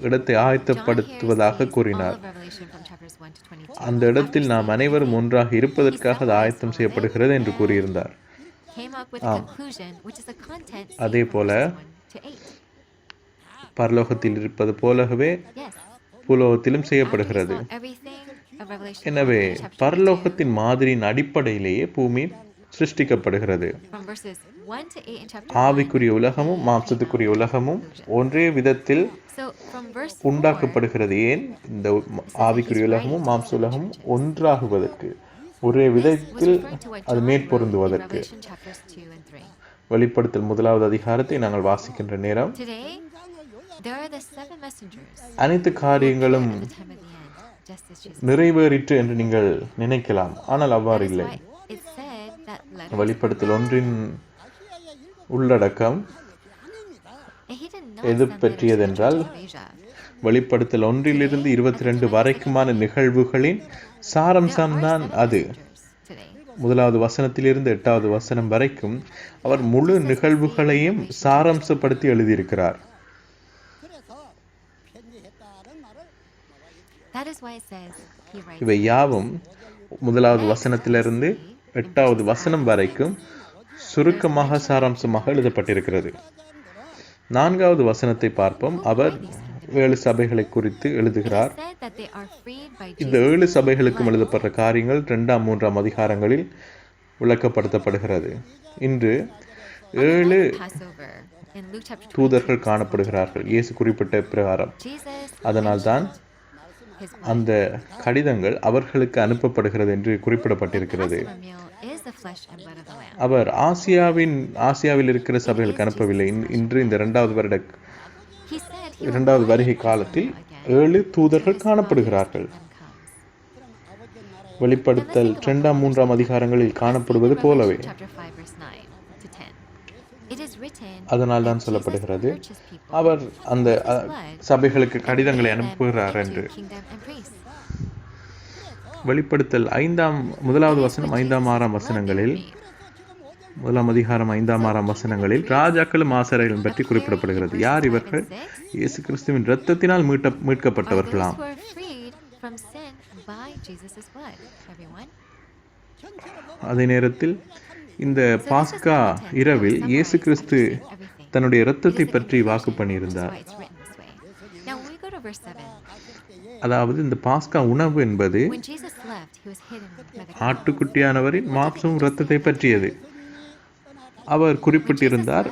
இடத்தை ஆயத்தப்படுத்துவதாக கூறினார். all of Revelation from chapters 1 to 22. அந்த இடத்தில் நாம் அனைவரும் ஒன்றாக இருப்பதற்காக அது ஆயத்தம் செய்யப்படுகிறது என்று கூறியிருந்தார். Came up with a conclusion which is the content seen அதே from போல verses 1 to 8. பரலோகத்தில் இருப்பது போலவே Yes. பூலோகத்திலும் After he செய்யப்படுகிறது. saw everything of Revelation எனவே 1 chapter 22, பரலோகத்தின் மாதிரியின் அடிப்படையிலேயே பூமி சிருஷ்டிக்கப்படுகிறது. from verses 1 to 8 in chapter 1. ஆவிக்குரிய உலகமும் மாம்சத்துக்குரிய உலகமும் ஒரே விதத்தில் So from verse 4, உண்டாக்கப்படுகிறது. ஏன்? இந்த ஆவிக்குரிய உலகமும் மாம்ச உலகமும் ஒன்றாகுவதற்கு, ஒரே this was விதத்தில் referring to what அது John wrote in மேற்பொருந்துவதற்கு. Revelation chapters 2 and 3. வெளிப்படுத்தல் 1வது அதிகாரத்தை நாங்கள் வாசிக்கின்ற நேரம் Today, there are the 7 messengers அனைத்து காரியங்களும் at the time of the end, just as Jesus. நிறைவேறிற்று என்று நீங்கள் நினைக்கலாம். ஆனால் அவ்வாறு That is இல்லை. why it said that letters வெளிப்படுத்தல் 1 உள்ளடக்கம் he did not எது send letters பற்றியதென்றால் to the church of Asia. வெளிப்படுத்தல் 1 22 வரைக்குமான நிகழ்வுகளின் சாரம்சம்தான் அது. Today, 1வது வசனத்திலிருந்து 8வது வசனம் வரைக்கும் அவர் முழு நிகழ்வுகளையும் சாரம்சப்படுத்தி எழுதியிருக்கிறார். that is why it says he writes. இவை யாவும் 1வது வசனத்திலிருந்து 8வது வசனம் வரைக்கும் சுருக்கமாக சாராம்சமாக எழுதப்பட்டிருக்கிறது. 4வது வசனத்தை பார்ப்போம். அவர் 7 சபைகளை குறித்து எழுதுகிறார். It said that they are freed by இந்த 7 சபைகளுக்கும் எழுதப்படுற காரியங்கள் 2ஆம் 3ஆம் அதிகாரங்களில் விளக்கப்படுத்தப்படுகிறது. இன்று 7 Passover in Luke chapter 22. தூதர்கள் காணப்படுகிறார்கள் இயேசு குறிப்பிட்ட பிரகாரம். Jesus அதனால்தான் his அந்த கடிதங்கள் அவர்களுக்கு அனுப்பப்படுகிறது என்று குறிப்பிடப்பட்டிருக்கிறது. Passover meal is the flesh and blood of the lamb. அவர் ஆசியாவில் இருக்கிற சபைகளுக்கு அனுப்பவில்லை. இன்று இந்த 2வது வருட He said he will 2வது வருகை காலத்தில் 7 தூதர்கள் காணப்படுகிறார்கள். வெளிப்படுத்தல் 2ஆம் 3ஆம் அதிகாரங்களில் காணப்படுவது போலவே. chapter 5 verse 9 to 10. It is written அதனால் தான் that சொல்லப்படுகிறது Jesus purchased people அவர் அந்த with his blood சபைகளுக்கு and கடிதங்களை made them அனுப்புகிறார் into என்று. kingdom and priests. வெளிப்படுத்தல் 1வது வசனம் 5ஆம் 6ஆம் வசனங்களில் 1ஆம் அதிகாரம் 5ஆம் 6ஆம் வசனங்களில் ராஜாக்களும் ஆசாரியர்களும் பற்றி குறிப்பிடப்படுகிறது. யார் இவர்கள்? இயேசு கிறிஸ்துவின் இரத்தத்தினால் மீட்கப்பட்டவர்களாம். Those who are freed from sin by Jesus' blood. Everyone. அதே நேரத்தில் இந்த பாஸ்கா இரவில் இயேசு கிறிஸ்து தன்னுடைய இரத்தத்தை பற்றி வாக்கு பண்ணியிருந்தார். That's why it's written this way. Now when we go to verse 7, அதாவது இந்த பாஸ்கா உணவு என்பது when Jesus left, he was hidden by the ஆட்டுக்குட்டியானவரின் மாம்சம் இரத்தத்தை பற்றியது. அவர் குறிப்பிட்டிருந்தார்,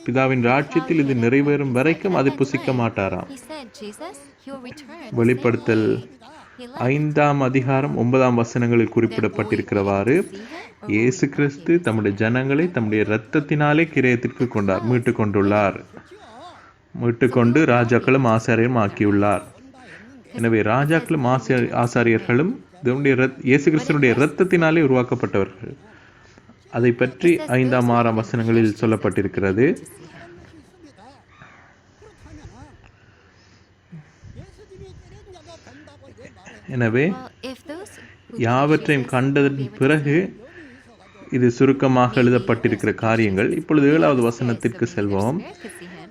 பிதாவின் ராஜ்யத்தில் இது நிறைவேறும் வரைக்கும் அதை புசிக்க மாட்டாராம். He said, Jesus, he will return the வெளிப்படுத்தல் same way he left. 5ஆம் அதிகாரம் 9ஆம் வசனங்களில் குறிப்பிடப்பட்டிருக்கிறவாறு இயேசு கிறிஸ்து தம்முடைய ஜனங்களை தம்முடைய இரத்தத்தினாலே கிரயத்திற்கு கொண்டார், மீட்டுக்கொண்டு ராஜாக்களும் ஆசாரியரும் ஆக்கியுள்ளார். எனவே ராஜாக்களும் ஆசாரியர்களும் இயேசு கிறிஸ்துவினுடைய இரத்தத்தினாலே உருவாக்கப்பட்டவர்கள். அதை பற்றி 5ஆம் 6ஆம் வசனங்களில் சொல்லப்பட்டிருக்கிறது. எனவே Well, if those who யாவற்றையும் கண்டதன் பிறகு இது சுருக்கமாக எழுதப்பட்டிருக்கிற காரியங்கள். இப்பொழுது 7வது வசனத்திற்கு செல்வோம்.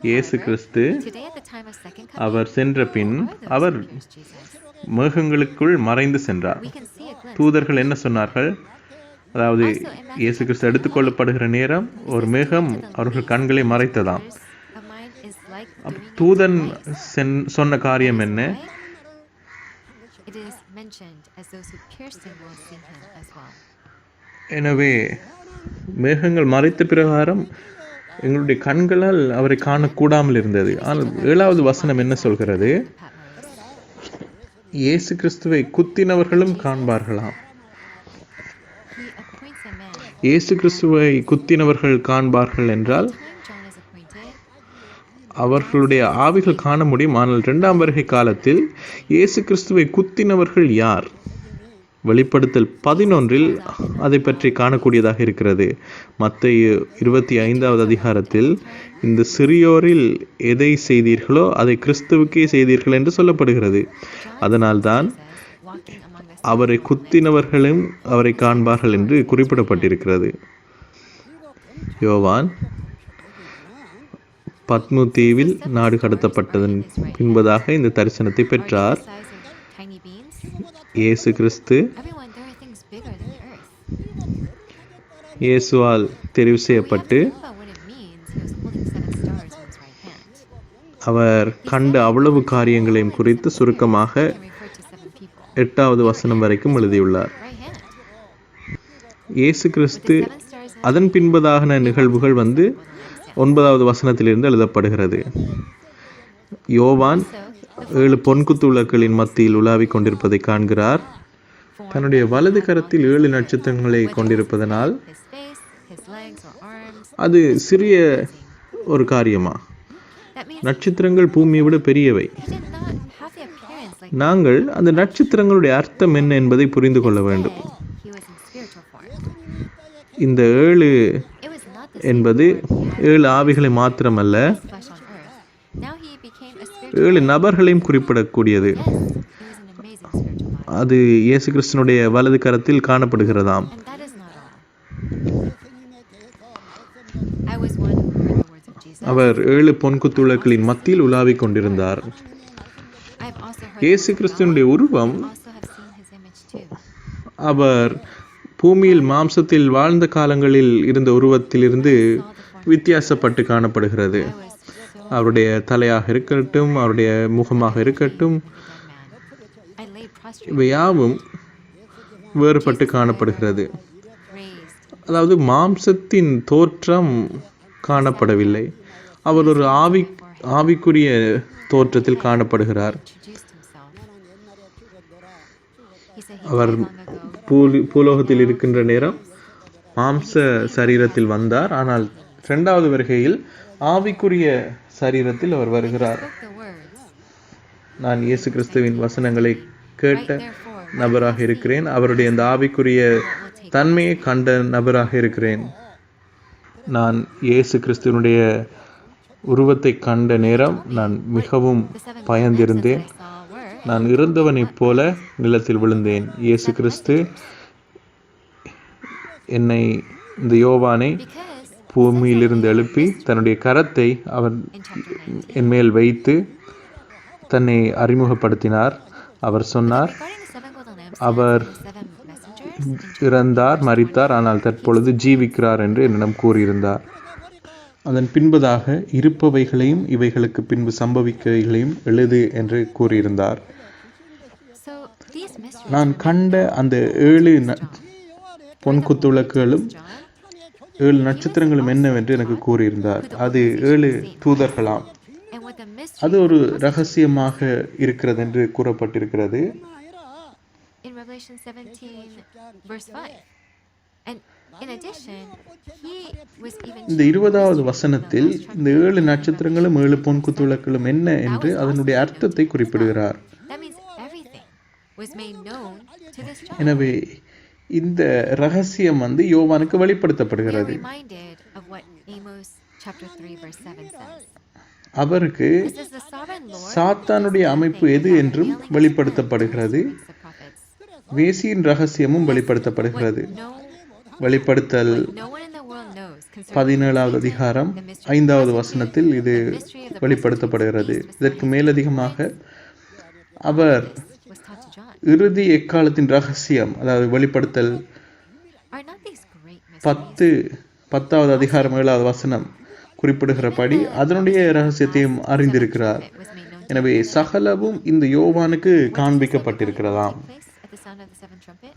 இயேசு கிறிஸ்து today at the time of second our coming, சென்ற பின் who are those our who pierced Jesus? மேகங்களுக்குள் மறைந்து சென்றார். We can see a glimpse. தூதர்கள் என்ன சொன்னார்கள்? அதாவது இயேசு கிறிஸ்து எடுத்துக்கொள்ளப்படுகிற நேரம் ஒரு மேகம் அவர்கள் கண்களை மறைத்ததாம். Of mine is like doing தூதன் சொன்ன காரியம் என்ன? it is mentioned as those who pierced him will see him as well. எனவே மேகங்கள் மறைத்த பிரகாரம் எங்களுடைய கண்களால் அவரை காணக்கூடாமல் இருந்தது. ஆனால் 7வது வசனம் என்ன சொல்கிறது? இயேசு கிறிஸ்துவை குத்தினவர்களும் காண்பார்களாம். He appoints a man. இயேசு கிறிஸ்துவை குத்தினவர்கள் காண்பார்கள் என்றால் Time John is appointed, அவர்களுடைய ஆவிகள் காண முடியும். ஆனால் 2ஆம் வருகை காலத்தில் இயேசு கிறிஸ்துவை குத்தினவர்கள் யார்? வெளிப்படுத்தல் 11 அதை பற்றி காணக்கூடியதாக இருக்கிறது. மத்தேயு 25வது அதிகாரத்தில் இந்த சிறியோரில் எதை செய்தீர்களோ அதை கிறிஸ்துவுக்கே செய்தீர்கள் என்று சொல்லப்படுகிறது. அதனால்தான் walking among the அவரை குத்தினவர்களும் அவரை காண்பார்கள் என்று குறிப்பிடப்பட்டிருக்கிறது. யோவான் பத்மு தீவில் நாடு கடத்தப்பட்டதன் பின்பதாக இந்த தரிசனத்தை பெற்றார். size of tiny beans. இயேசு கிறிஸ்து Everyone, there are things bigger than the earth. இயேசுவால் தெரிவு We have செய்யப்பட்டு to think about what it means. He was holding 7 stars in his right hand. அவர் கண்ட அவ்வளவு காரியங்களையும் குறித்து சுருக்கமாக He referred to 7 people. 8வது வசனம் வரைக்கும் எழுதியுள்ளார். Right hand. இயேசு கிறிஸ்து 7 stars in அதன் பின்பதான நிகழ்வுகள் 9வது வசனத்திலிருந்து எழுதப்படுகிறது. யோவான் 7 பொன்குத்துவிளக்குகளின் மத்தியில் உலாவிக் கொண்டிருப்பதை காண்கிறார். தன்னுடைய வலது கரத்தில் 7 நட்சத்திரங்களை கொண்டிருப்பதனால் his face, his legs or arms. அது சிறிய ஒரு காரியமா? That means நட்சத்திரங்கள் பூமியை விட பெரியவை. he did not have the appearance like நாங்கள் அந்த நட்சத்திரங்களுடைய அர்த்தம் என்ன என்பதை புரிந்து கொள்ள வேண்டும். he was in spiritual form. இந்த 7 It was not the என்பது 7 ஆவிகளை மாத்திரமல்ல, flesh on earth. Now he became a spiritual 7 நபர்களையும் குறிப்பிடக்கூடியது. Yes, he was an amazing spiritual body. அது இயேசு கிறிஸ்துனுடைய வலது கரத்தில் காணப்படுகிறதாம். And that is not all. I was one who heard the words of Jesus. அவர் 7 பொன்குத்துவிளக்குகளின் மத்தியில் உலாவிக் கொண்டிருந்தார். I've also heard இயேசு கிறிஸ்துனுடைய உருவம் also have seen his image too. அவர் பூமியில் மாம்சத்தில் வாழ்ந்த காலங்களில் இருந்த உருவத்திலிருந்து வித்தியாசப்பட்டு காணப்படுகிறது. I was so அவருடைய தலையாக இருக்கட்டும், அவருடைய முகமாக இருக்கட்டும், I lay prostrate, இவை யாவும் வேறுபட்டு காணப்படுகிறது. raised, அதாவது மாம்சத்தின் தோற்றம் காணப்படவில்லை. அவர் ஒரு ஆவிக்குரிய தோற்றத்தில் காணப்படுகிறார். introduced himself. He said he our died long ago. பூலோகத்தில் இருக்கின்ற நேரம் மாம்ச சரீரத்தில் வந்தார். ஆனால் 2வது வருகையில் ஆவிக்குரிய சரீரத்தில் அவர் வருகிறார். Spoke the words. நான் இயேசு கிறிஸ்துவின் வசனங்களை கேட்ட Right therefore, நபராக இருக்கிறேன். அவருடைய இந்த ஆவிக்குரிய தன்மையை கண்ட நபராக இருக்கிறேன். நான் இயேசு கிறிஸ்துவனுடைய உருவத்தை கண்ட நேரம் நான் மிகவும் the 7 பயந்திருந்தேன். glimpses I saw were நான் இறந்தவனைப் போல நிலத்தில் விழுந்தேன். இயேசு கிறிஸ்து என்னை, இந்த யோவானை because பூமியிலிருந்து எழுப்பி தன்னுடைய கரத்தை அவர் in chapter 19. என் மேல் வைத்து தன்னை அறிமுகப்படுத்தினார். அவர் சொன்னார், Regarding the 7 golden lamps our and the 7 messengers, இறந்தார், மரித்தார், ஆனால் தற்பொழுது ஜீவிக்கிறார் என்று என்னிடம் கூறியிருந்தார். அதன் பின்பதாக இருப்பவைகளையும் இவைகளுக்கு பின்பு சம்பவிக்கவைகளையும் எழுது என்று கூறியிருந்தார். so these mysteries நான் கண்ட அந்த 7 பொன்குத்துவிளக்குகளும் 7 நட்சத்திரங்களும் என்னவென்று எனக்கு கூறியிருந்தார். அது 7 தூதர்களாம். and what the mystery அது ஒரு ரகசியமாக இருக்கிறது என்று கூறப்பட்டிருக்கிறது. in Revelation 17 verse 5. And in addition, he was even இந்த 20வது வசனத்தில் இந்த 7 நட்சத்திரங்களும் 7 பொன்குத்துவிளக்குகளும் என்ன என்று அதனுடைய அர்த்தத்தை குறிப்பிடுகிறார். that means everything was made known to this child. எனவே இந்த ரகசியம் யோவானுக்கு We are வெளிப்படுத்தப்படுகிறது. reminded of what Amos chapter 3 verse 7 says. அவருக்கு This is the sovereign Lord சாத்தானுடைய அமைப்பு எது என்றும் வெளிப்படுத்தப்படுகிறது. வேசியின் ரகசியமும் வெளிப்படுத்தப்படுகிறது. வெளிப்படுத்தல் no one in the world knows concerning 17வது அதிகாரம் 5வது வசனத்தில் இது வெளிப்படுத்தப்படுகிறது. இதற்கு மேலதிகமாக அவர் was taught to John. இறுதி எக்காலத்தின் ரகசியம், அதாவது வெளிப்படுத்தல் Are not these great mysteries? 10வது அதிகாரம் 7வது வசனம் குறிப்பிடுகிறபடி அதனுடைய ரகசியத்தையும் அறிந்திருக்கிறார். It was made known to எனவே சகலவும் இந்த யோவானுக்கு காண்பிக்கப்பட்டிருக்கிறதாம். place at the sound of the seventh trumpet.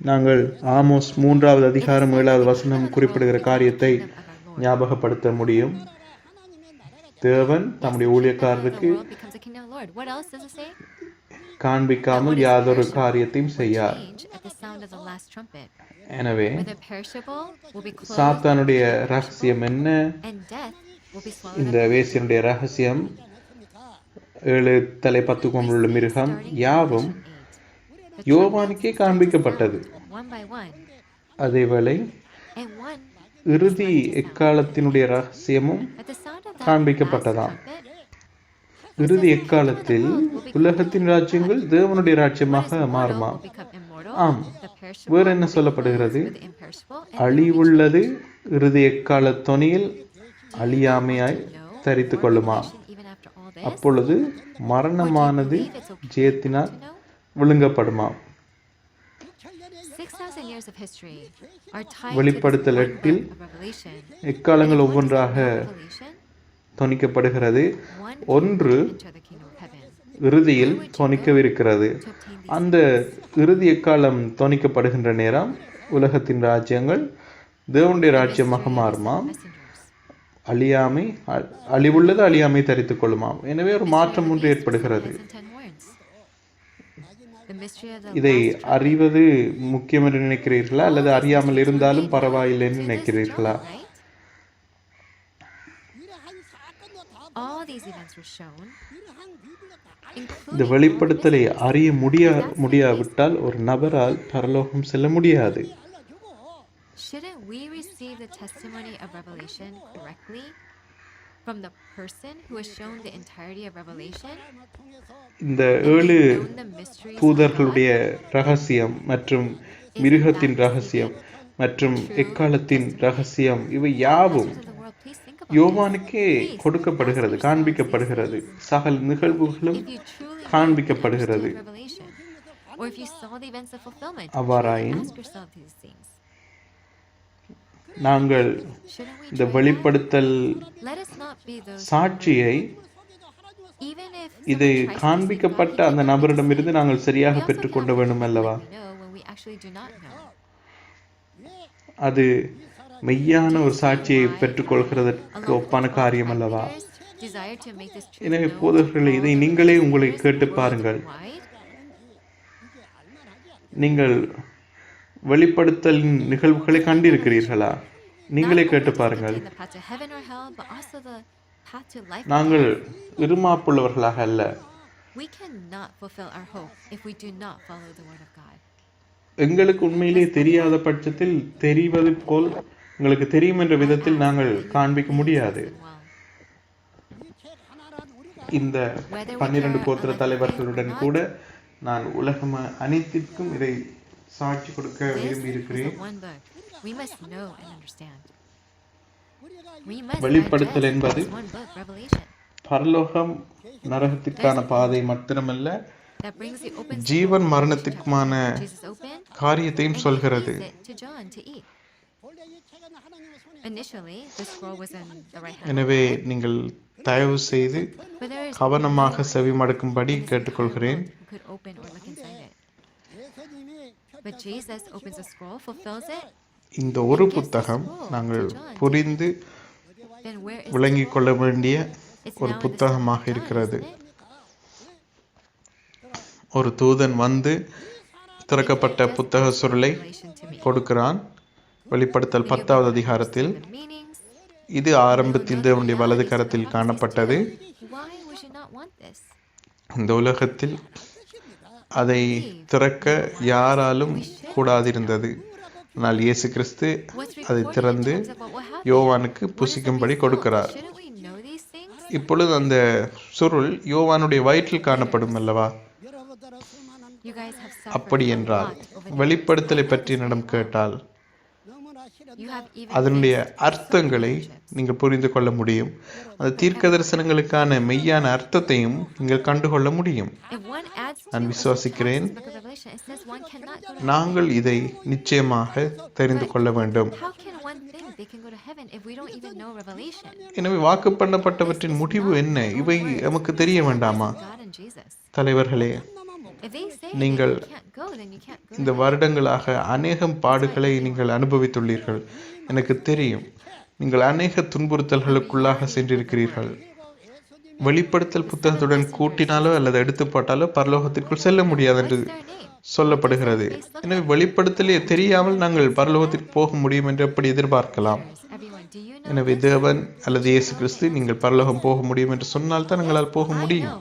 நாங்கள் ஆமோஸ் 3வது அதிகாரம் 7வது வசனம் குறிப்பிடுகிற காரியத்தை ஞாபகப்படுத்த முடியும். தேவன் தம்முடைய The ஊழியக்காரருக்கு world becomes a kingdom of the Lord. What else does it say? காண்பிக்காமல் யாதொரு காரியத்தையும் செய்யார். Change at the sound of the last trumpet. எனவே Whether perishable will be clothed, சாத்தானுடைய ரகசியம் என்ன? and death will be swallowed இந்த up. வேசியனுடைய ரகசியம் 7 தலை 10 கொம்புள்ள மிருகம் யாவும் யோவானுக்கே காண்பிக்கப்பட்டது. One by one, அதேவேளை and one இறுதி எக்காலத்தினுடைய ரகசியமும் at the sound of that காண்பிக்கப்பட்டதாம். last trumpet. இறுதி எக்காலத்தில் உலகத்தின் ராஜ்யங்கள் தேவனுடைய ராஜ்யமாக மாறுமா? Will become immortal. ஆம். The perishable வேற என்ன சொல்லப்படுகிறது? with the imperishable, and அழிவுள்ளது இறுதி எக்கால தொனியில் அழியாமையாய் தரித்து கொள்ளுமா? even after all this, அப்பொழுது மரணமானது ஜெயத்தினால் விழுங்கப்படுமா? 6,000 years of history are tied வெளிப்படுத்தல் to this one 8 book of Revelation. எக்காலங்கள் ஒவ்வொன்றாக Revelation, தொனிக்கப்படுகிறது. one ஒன்று enter the kingdom of heaven. இறுதியில் தொனிக்கவிருக்கிறது. அந்த இறுதி எக்காலம் தொனிக்கப்படுகின்ற நேரம் உலகத்தின் ராஜ்யங்கள் தேவனுடைய ராஜ்யமாக மாறுமாம். Messengers. அழியாமை அழிவுள்ளது அழியாமை தரித்துக் கொள்ளுமாம். எனவே ஒரு மாற்றம் ஒன்று ஏற்படுகிறது. And 10 words. The mystery of the இதை last trumpet. அறிவது முக்கியம் என்று நினைக்கிறீர்களா அல்லது அறியாமல் இருந்தாலும் பரவாயில்லை என்று நினைக்கிறீர்களா? Right? All these events were shown, இந்த including வெளிப்படுத்தலை அறிய முடியாவிட்டால் ஒரு நபரால் பரலோகம் செல்ல முடியாது. shouldn't we receive the testimony of Revelation correctly from the person who has shown the entirety of Revelation? இந்த 7 Known the mysteries of தூதர்களுடைய ரகசியம் மற்றும் மிருகத்தின் ரகசியம் மற்றும் எக்காலத்தின் ரகசியம் இவை யாவும் God of the world. Please think about யோவானுக்கே கொடுக்கப்படுகிறது, காண்பிக்கப்படுகிறது. சகல நிகழ்வுகளும் if you truly காண்பிக்கப்படுகிறது. understood Revelation, or if you saw the events of fulfillment. அவ்வாறாயின் Ask yourself these things. நாங்கள் Shouldn't we இந்த try வெளிப்படுத்தல் that? Let us not be those who சாட்சியை even if இது someone tries to deceive காண்பிக்கப்பட்ட God, அந்த நபரிடமிருந்து நாங்கள் we சரியாக also பெற்றுக்கொள்ள cannot வேண்டும் அல்லவா? know when we actually do not know. அது மெய்யான ஒரு சாட்சியை பெற்றுக்கொள்கிறதற்கு ஒப்பான காரியம் அல்லவா? Desire to make this truth எனவே known போதகர்களே, இதை நீங்களே உங்களை கேட்டு பாருங்கள். wide. நீங்கள் வெளிப்படுத்தலின் நிகழ்வுகளை கண்டிருக்கிறீர்களா? நீங்களே கேட்டு பாருங்கள். The path to heaven or hell, but also the path to life. நாங்கள் இருமாப்புள்ளவர்களாக அல்ல. We cannot fulfill our hope if we do not follow the word of God. எங்களுக்கு உண்மையிலேயே தெரியாத பட்சத்தில் தெரிவது போல் உங்களுக்கு தெரியும் என்ற விதத்தில் நாங்கள் காண்பிக்க முடியாது. Well, இந்த 12 கோத்திர தலைவர்களுடன் கூட நான் உலகம் அனைத்திற்கும் இதை சாட்சி கொடுக்க விரும்பி this is இருக்கிறேன். the one book we must know and understand. We must வெளிப்படுத்தல் digest என்பது this one book, Revelation, பரலோகம் நரகத்திற்கான பாதை மாத்திரமல்ல, that brings the open Jeevan மரணத்திற்குமான Jesus opened காரியத்தையும் and சொல்கிறது. he gave it to John to eat. Initially, the scroll was in the right hand, எனவே நீங்கள் தயவு செய்து but there is கவனமாக செவிமடுக்கும்படி கேட்டுக்கொள்கிறேன். who could open or look inside it. But Jesus opens the scroll, fulfills it. இந்த ஒரு புத்தகம் நாங்கள் புரிந்து Then where is விளங்கிக் கொள்ள வேண்டிய it's ஒரு now in the புத்தகமாக Son of God, இருக்கிறது. isn't it? ஒரு தூதன் வந்து திறக்கப்பட்ட புத்தக சுருளை Revelation to me. கொடுக்கிறான். வெளிப்படுத்தல் 10வது அதிகாரத்தில் The meanings. இது ஆரம்பத்தில் தேவனுடைய வலது கரத்தில் காணப்பட்டது. Why would you not want this? இந்த உலகத்தில் அதை திறக்க யாராலும் கூடாதிருந்தது. ஆனால் இயேசு கிறிஸ்து What's அதை recorded in திறந்து terms of what will happen? யோவானுக்கு What is the புசிக்கும்படி result? கொடுக்கிறார். Shouldn't we know these things? இப்பொழுது அந்த சுருள் யோவானுடைய வயிற்றில் காணப்படும் அல்லவா? You guys have அப்படி suffered a என்றால் lot over the வெளிப்படுத்தலை பற்றி என்னிடம் கேட்டால் You have even அதனுடைய faced அர்த்தங்களை நீங்கள் புரிந்து கொள்ள முடியும். அந்த தீர்க்க தரிசனங்களுக்கான மெய்யான அர்த்தத்தையும் நீங்கள் கண்டுகொள்ள முடியும். If one adds to நான் or விசுவாசிக்கிறேன். subtracts the book of Revelation, it says one cannot go to நாங்கள் இதை நிச்சயமாக தெரிந்து கொள்ள வேண்டும். How can one think they can go to heaven if we don't even know Revelation? எனவே வாக்கு பண்ணப்பட்டவற்றின் முடிவு என்ன? இவை நமக்கு தெரிய வேண்டாமா? God and Jesus. தலைவர்களே, If they say நீங்கள் you can't go, then you can't go. இந்த வருடங்களாக அநேகம் பாடுகளை நீங்கள் அனுபவித்துள்ளீர்கள். எனக்கு தெரியும், நீங்கள் அநேக துன்புறுத்தல்களுக்குள்ளாக சென்றிருக்கிறீர்கள். வெளிப்படுத்தல் புத்தகத்துடன் கூட்டினாலோ அல்லது எடுத்து போட்டாலோ பரலோகத்திற்குள் செல்ல முடியாது என்று சொல்லப்படுகிறது. எனவே வெளிப்படுத்தலே தெரியாமல் நாங்கள் பரலோகத்திற்கு போக முடியும் என்று எப்படி எதிர்பார்க்கலாம்? Everyone, do you know? எனவே தேவன் அல்லது இயேசு கிறிஸ்து நீங்கள் பரலோகம் போக முடியும் என்று சொன்னால் தான் எங்களால் போக முடியும்.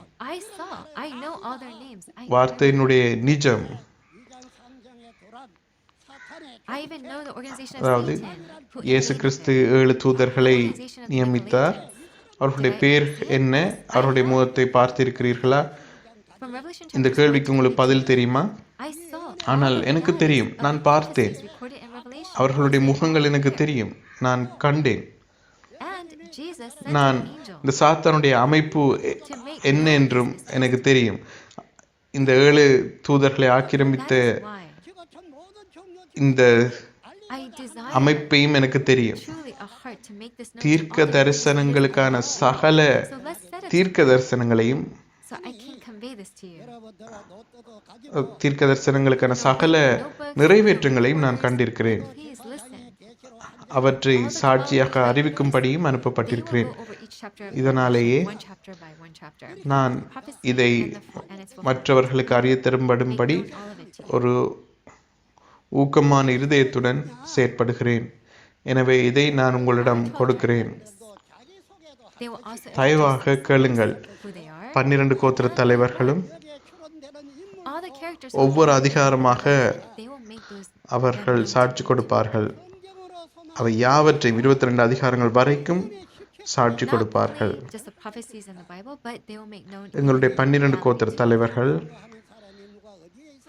I know all their names. வார்த்தையினுடைய நிஜம், I even know the organization of அதாவது Satan. Who இயேசு கிறிஸ்து 7 தூதர்களை நியமித்தார். அவர்களுடைய பேர் என்ன? அவருடைய முகத்தை பார்த்திருக்கிறீர்களா? From Revelation இந்த கேள்விக்கு உங்களுக்கு பதில் தெரியுமா? I saw ஆனால் எனக்கு தெரியும், நான் பார்த்தேன். recorded in Revelation. அவர்களுடைய முகங்கள் எனக்கு தெரியும், நான் கண்டேன். And Jesus sent நான் an angel இந்த சாத்தானுடைய அமைப்பு என்ன என்றும் எனக்கு தெரியும். இந்த 7 தூதர்களை ஆக்கிரமித்த why இந்த I desire அமைப்பையும் எனக்கு தெரியும். truly a heart to make this known to தீர்க்க all. தரிசனங்களுக்கான சகல So let's set it தீர்க்க தரிசனங்களையும் so I can convey this to you. தீர்க்க தரிசனங்களுக்கான சகல நிறைவேற்றங்களையும் நான் கண்டிருக்கிறேன். Please listen. அவற்றை சாட்சியாக அறிவிக்கும்படியும் We will அனுப்பப்பட்டிருக்கிறேன். go over each chapter இதனாலேயே one chapter by one chapter. நான் இதை And it's மற்றவர்களுக்கு அறிய தரும்படும்படி all of it to you. ஒரு ஊக்கமான இருதயத்துடன் செயற்படுகிறேன். எனவே இதை நான் உங்களிடம் கொடுக்கிறேன். They will also தயவாக கேளுங்கள். who they are. 12 கோத்திர தலைவர்களும் All the characters ஒவ்வொரு அதிகாரமாக they will make those அவர்கள் சாட்சி கொடுப்பார்கள். அவை யாவற்றையும் 22 அதிகாரங்கள் வரைக்கும் சாட்சி not கொடுப்பார்கள். only just the prophecies in the Bible, but they will make known எங்களுடைய 12 கோத்திர தலைவர்கள்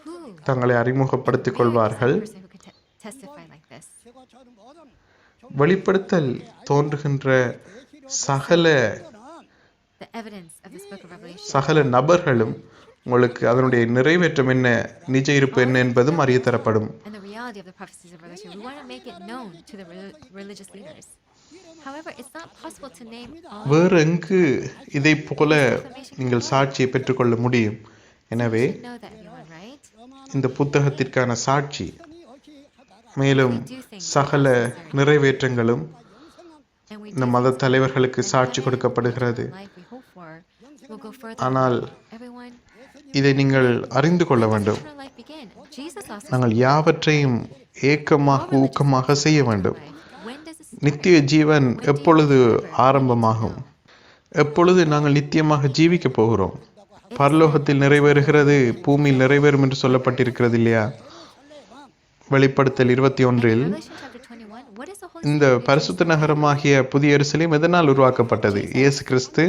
who தங்களை அறிமுகப்படுத்திக் கொள்வார்கள். person who can testify like this. வெளிப்படுத்தல் தோன்றுகின்ற சகல The evidence of this book of Revelation. சகல நபர்களும் உங்களுக்கு அதனுடைய நிறைவேற்றம் என்ன, நிஜ இருப்பு என்ன என்பதும் அறிய தரப்படும். And the reality of the prophecies of Revelation. We want to make it known to the religious leaders. However, it's not possible to name all. வேறு எங்கு இதை போல நீங்கள் சாட்சியை பெற்றுக்கொள்ள முடியும்? எனவே You know that everyone, right? இந்த புத்தகத்திற்கான சாட்சி மேலும் சகல நிறைவேற்றங்களும் And we இந்த மத தலைவர்களுக்கு சாட்சி கொடுக்கப்படுகிறது. life we hope for will go further. ஆனால் Everyone, இதை நீங்கள் அறிந்து கொள்ள வேண்டும். eternal life begin. Jesus also நாங்கள் யாவற்றையும் ஏக்கமாக ஊக்கமாக செய்ய வேண்டும். life. When does this நித்திய ஜீவன் எப்பொழுது ஆரம்பமாகும்? எப்பொழுது நாங்கள் நித்தியமாக ஜீவிக்க போகிறோம்? பரலோகத்தில் நிறைவேறுகிறது, பூமியில் நிறைவேறும் என்று சொல்லப்பட்டிருக்கிறது இல்லையா? வெளிப்படுத்தல் 21 Revelation chapter 21? What is the Holy இந்த பரிசுத்த நகரமாகிய புதிய எருசலேம் எதனால் உருவாக்கப்பட்டது? இயேசு கிறிஸ்து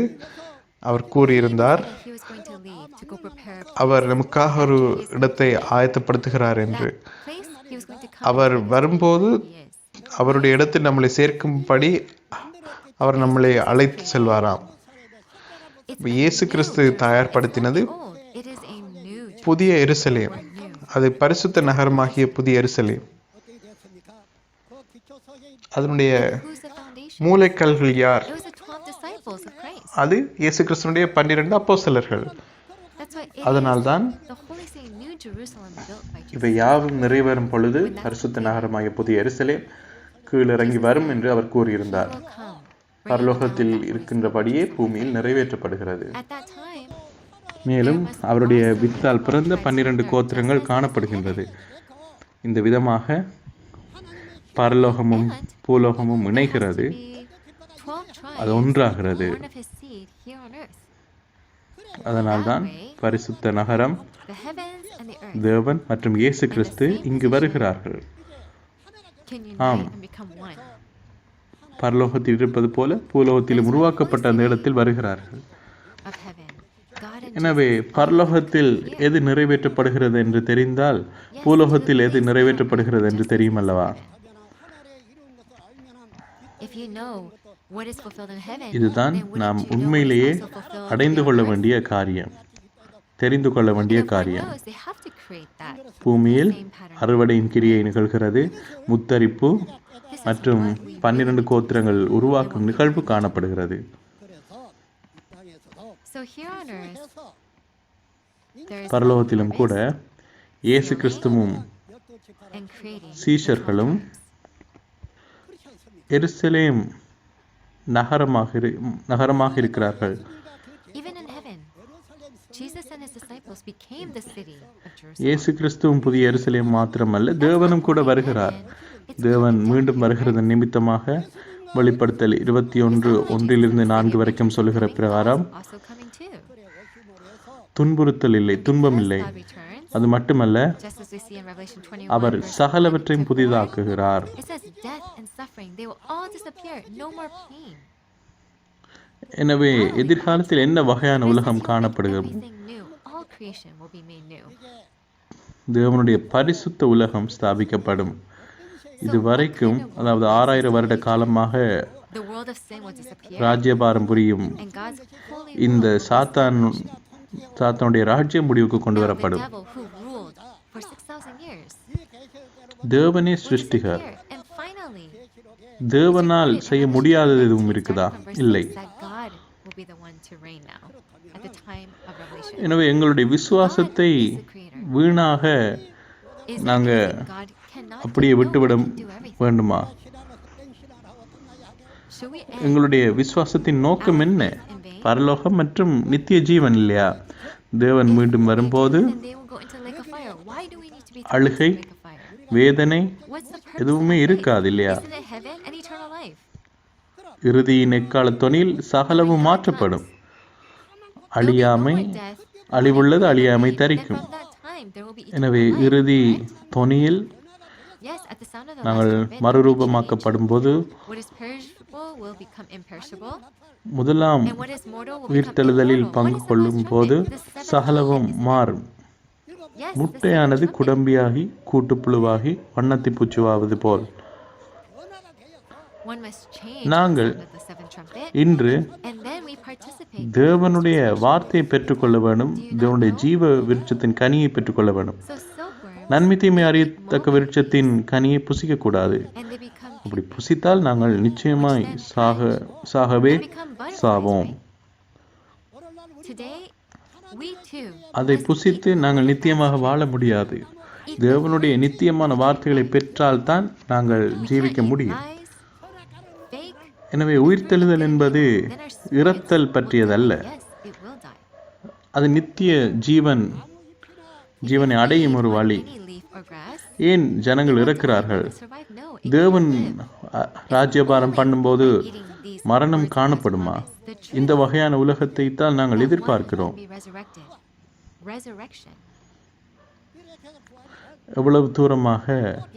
அவர் கூறியிருந்தார், Spirit? He was going to leave to go prepare அவர் நமக்காக ஒரு இடத்தை ஆயத்தப்படுத்துகிறார் என்று. place. He was going to come. அவர் வரும்போது He is. அவருடைய இடத்தில் நம்மளை சேர்க்கும்படி அவர் நம்மளை அழைத்து செல்வாராம். இப்ப இயேசு கிறிஸ்து தயார்படுத்தினது Old. It is a new புதிய எருசலேம், அது பரிசுத்த நகரமாகிய புதிய எருசலேம். அதனுடைய who's the foundation? மூலைக்கல்கள் யார்? It was the 12 disciples of Christ. அது இயேசு கிறிஸ்துனுடைய 12 அப்போஸ்தலர்கள். That's why it அதனால்தான் is the Holy City, New Jerusalem, built by Jesus. இவை யாவும் நிறைவேறும் பொழுது பரிசுத்த நகரமாகிய புதிய எருசலேம் கீழிறங்கி வரும் என்று அவர் கூறியிருந்தார். Will come. பரலோகத்தில் இருக்கின்றபடியே பூமியில் நிறைவேற்றப்படுகிறது. At that time, மேலும் அவருடைய வித்தால் பிறந்த 12 கோத்திரங்கள் காணப்படுகின்றது. இந்த விதமாக பரலோகமும் பூலோகமும் இணைகிறது, be 12 tribes அது ஒன்றாகிறது. born of his seed here on earth. அதனால்தான் பரிசுத்த நகரம், The heavens and the earth தேவன் மற்றும் இயேசு கிறிஸ்து இங்கு வருகிறார்கள். can unite ஆம். and become one. பரலோகத்தில் இருப்பது போல பூலோகத்திலும் உருவாக்கப்பட்ட அந்த இடத்தில் வருகிறார்கள். of heaven. God and எனவே பரலோகத்தில் எது நிறைவேற்றப்படுகிறது என்று தெரிந்தால் பூலோகத்தில் எது நிறைவேற்றப்படுகிறது என்று தெரியும் அல்லவா? if you know what is fulfilled in heaven, இதுதான் then wouldn't நாம் you know what உண்மையிலேயே is also fulfilled அடைந்து in கொள்ள earth? வேண்டிய காரியம், தெரிந்து கொள்ள வேண்டிய Everyone காரியம். knows they have to create that. பூமியில் அறுவடையின் கிரியை நிகழ்கிறது, முத்தரிப்பு மற்றும் 12 கோத்திரங்கள் உருவாக்கும் நிகழ்வு காணப்படுகிறது. So here on earth, there is பரலோகத்திலும் கூட இயேசு கிறிஸ்துவும் and creating சீஷர்களும் எருசலேம் நகரமாக இருக்கிறார்கள். even in heaven. Jesus and his disciples became the city of Jerusalem. இயேசு கிறிஸ்துவும் புதிய எருசலேம் மாத்திரமல்ல, தேவனும் கூட வருகிறார். தேவன் மீண்டும் வருகிறது நிமித்தமாக வெளிப்படுத்தல் 21:1-4 வரைக்கும் சொல்லுகிற பிரகாரம் Also coming too. துன்புறுத்தல் இல்லை, துன்பம் இல்லை. God returns, அது மட்டுமல்ல, just as we see in Revelation 21. Our verse சகலவற்றையும் 1 to 4. புதிதாக்குகிறார். It says death and suffering, they will all disappear, no more pain. எனவே எதிர்காலத்தில் என்ன வகையான உலகம் காணப்படுகிறது? Everything new, all creation will be made new. தேவனுடைய பரிசுத்த உலகம் ஸ்தாபிக்கப்படும். இதுவரைக்கும் அதாவது 6000 வருட காலமாக The world of sin will disappear, ராஜ்யபாரம் புரியும் and God's holy இந்த சாத்தானுடைய ராஜ்யம் முடிவுக்கு கொண்டு the வரப்படும். devil who ruled for 6,000 years தேவனே will சிருஷ்டிகர். disappear. And finally, தேவனால் செய்ய முடியாதது எதுவும் இருக்குதா? இல்லை. that God will be the one to reign now at the time of Revelation. எனவே எங்களுடைய விசுவாசத்தை வீணாக Is நாங்க there anything God cannot அப்படியே do? No, விட்டுவிட God can do everything. வேண்டுமா? Should we end எங்களுடைய விசுவாசத்தின் நோக்கம் என்ன? பரலோகம் மற்றும் நித்திய ஜீவன் இல்லையா? தேவன் மீண்டும் வரும்போது then they will go into lake of fire? Why do we need to be thrown அழுகை, into lake of fire? வேதனை What's the purpose எதுவுமே of life? இருக்காது இல்லையா? Isn't it heaven and eternal life? இறுதியின் எக்கால தொனில் சகலமும் மாற்றப்படும். அழியாமை அழிவுள்ளது அழியாமை Then தரிக்கும். from that time there will be எனவே eternal life. இறுதி தொனியில் Yes, at the sound of the நாங்கள் last trumpet, மறுரூபமாக்கப்படும் போது what is perishable will become imperishable, முதலாம் and what is mortal will become உயிர்த்தெழுதலில் immortal. பங்கு What is the கொள்ளும் last போது trumpet? The seventh சகலவும் trumpet. மாறும். Yes, the முட்டையானது seventh trumpet. குடம்பியாகி கூட்டுப்புழுவாகி வண்ணத்தி பூச்சுவாவது pole One must change நாங்கள் the sound of the seventh trumpet, இன்று and then we participate. தேவனுடைய வார்த்தையை பெற்றுக்கொள்ள வேண்டும். தேவனுடைய ஜீவ விருட்சத்தின் கனியை பெற்றுக்கொள்ள வேண்டும். So silkworms, நன்மை தீமை அறியத்தக்க விருட்சத்தின் கனியை புசிக்க கூடாது. and they become அப்படி புசித்தால் நாங்கள் நிச்சயமாய் சாகவே become butterflies. சாவோம். Right? Today, we too அதை புசித்து நாங்கள் நித்தியமாக வாழ முடியாது. தேவனுடைய நித்தியமான வார்த்தைகளை பெற்றால்தான் நாங்கள் ஜீவிக்க முடியும். lies, fake, எனவே உயிர்த்தெழுதல் என்பது then our spirit இறத்தல் பற்றியதல்ல. yes, it will die. அது நித்திய ஜீவனை அடையும் ஒரு வழி. Any leaf or grass, ஏன் ஜனங்கள் இறக்கிறார்கள்? survive? No, it தேவன் ராஜ்யபாரம் பண்ணும்போது eating these மரணம் words of காணப்படுமா? promise. The truth இந்த வகையான உலகத்தை தான் நாங்கள் that one எதிர்பார்க்கிறோம். will be resurrected. Resurrection. எவ்வளவு தூரமாக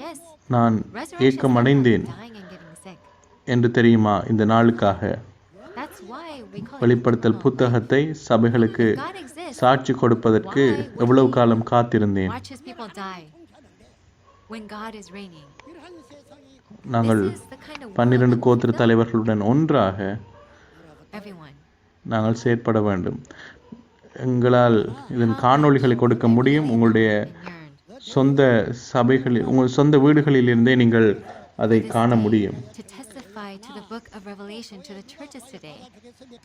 Yes, நான் resurrection ஏக்கம் is not அடைந்தேன் dying and getting sick. என்று தெரியுமா? இந்த நாளுக்காக That's why we call it வெளிப்படுத்தல் eternal. புத்தகத்தை சபைகளுக்கு God exists. சாட்சி கொடுப்பதற்கு எவ்வளவு காலம் காத்திருந்தேன். Watch his people die when God is reigning. நாங்கள் This is the kind of world 12 that we கோத்திர live. தலைவர்களுடன் ஒன்றாக Everyone. நாங்கள் செயற்பட வேண்டும். எங்களால் இதன் காணொளிகளை கொடுக்க முடியும். உங்களுடைய Yearned சொந்த சபைகளில் உங்கள் சொந்த வீடுகளில் இருந்தே நீங்கள் அதை காண முடியும். to testify to the book of Revelation to the churches today.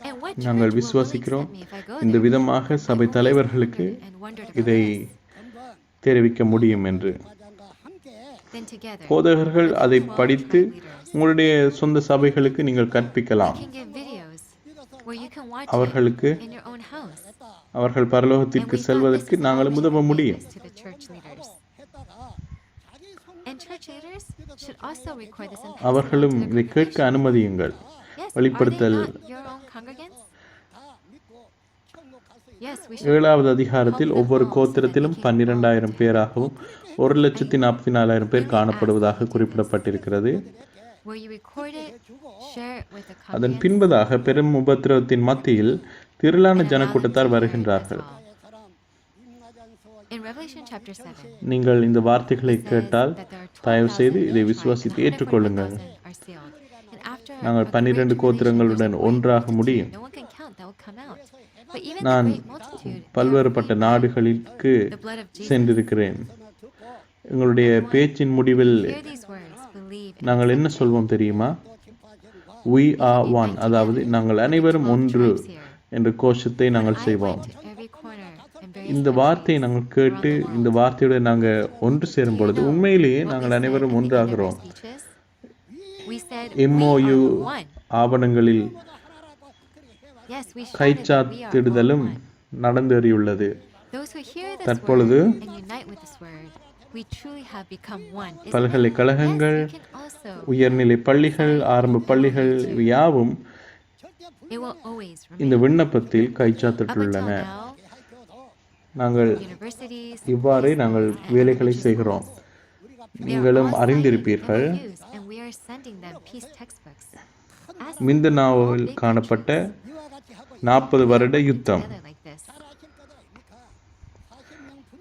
And what church நாங்கள் will really விசுவாசிக்கிறோம் accept me if I go இந்த there? விதமாக சபை தலைவர்களுக்கு And wondered about இதை this. தெரிவிக்க முடியும் என்று. Then together, போதகர்கள் அதை படித்து உங்களுடைய சொந்த சபைகளுக்கு நீங்கள் கற்பிக்கலாம். you can give videos where you can watch அவர்களுக்கு it in your own house. அவர்கள் பரலோகத்திற்கு செல்வதற்கு நாங்களும் உதவ முடியும். To the church leaders. And church leaders should also record this and pass it on அவர்களும் to the இதை கேட்க அனுமதியுங்கள். Yes, are they வெளிப்படுத்தல் not your own congregants? Yes, we should 7வது அதிகாரத்தில் ஒவ்வொரு கோத்திரத்திலும் 12,000 பேராகவும் 1,44,000 பேர் காணப்படுவதாக குறிப்பிடப்பட்டிருக்கிறது. where you record it, share it with the அதன் congregants, பின்பதாக பெரும் உபத்திரவத்தின் மத்தியில் திரளான and allow them ஜனக்கூட்டத்தார் to hear it as வருகின்றார்கள். well. In Revelation chapter 7, நீங்கள் இந்த வார்த்தைகளை it says கேட்டால் that there are தயவு செய்து 12,000 இதை tribes விசுவாசித்து and ஏற்றுக்கொள்ளுங்கள். 144,000 are sealed. And after நாங்கள் a great 12 tribulation, கோத்திரங்களுடன் there's a great ஒன்றாக multitude. முடியும். No one can count that will come out. But even the நான் great multitude, they are பல்வேறுபட்ட freed by நாடுகளுக்கு the blood of Jesus. சென்றிருக்கிறேன். எங்களுடைய பேச்சின் முடிவில் Hear these words, believe and நாங்கள் என்ன சொல்வோம் தெரியுமா? We are one, அதாவது நாங்கள் அனைவரும் ஒன்று என்ற கோஷத்தை நாங்கள் I செய்வோம். went to every corner and various இந்த வார்த்தையை நாங்கள் கேட்டு இந்த வார்த்தையோட நாங்கள் ஒன்று சேரும் பொழுது உண்மையிலேயே நாங்கள் அனைவரும் ஒன்றாகிறோம். speeches. We said MOU we are one. ஆவணங்களில் Yes, we shouted that we are கைச்சாத்திடுதலும் all one. நடந்தேறியுள்ளது. Those who hear this தற்பொழுது word and unite with this word, we truly have become one. Isn't it? பல்கலைக்கழகங்கள், Yes, we can also. உயர்நிலை பள்ளிகள், ஆரம்ப பள்ளிகள் இவை யாவும் It will always இந்த remain. விண்ணப்பத்தில் Up until கைச்சாத்திட்டுள்ளன. now, நாங்கள் universities, இவ்வாறே நாங்கள் வேலைகளை செய்கிறோம். they are நீங்களும் all அறிந்திருப்பீர்கள், signing MOUs, and we are sending them peace textbooks. Ask மிந்தனாவில் காணப்பட்ட 40 வருட யுத்தம், together like this.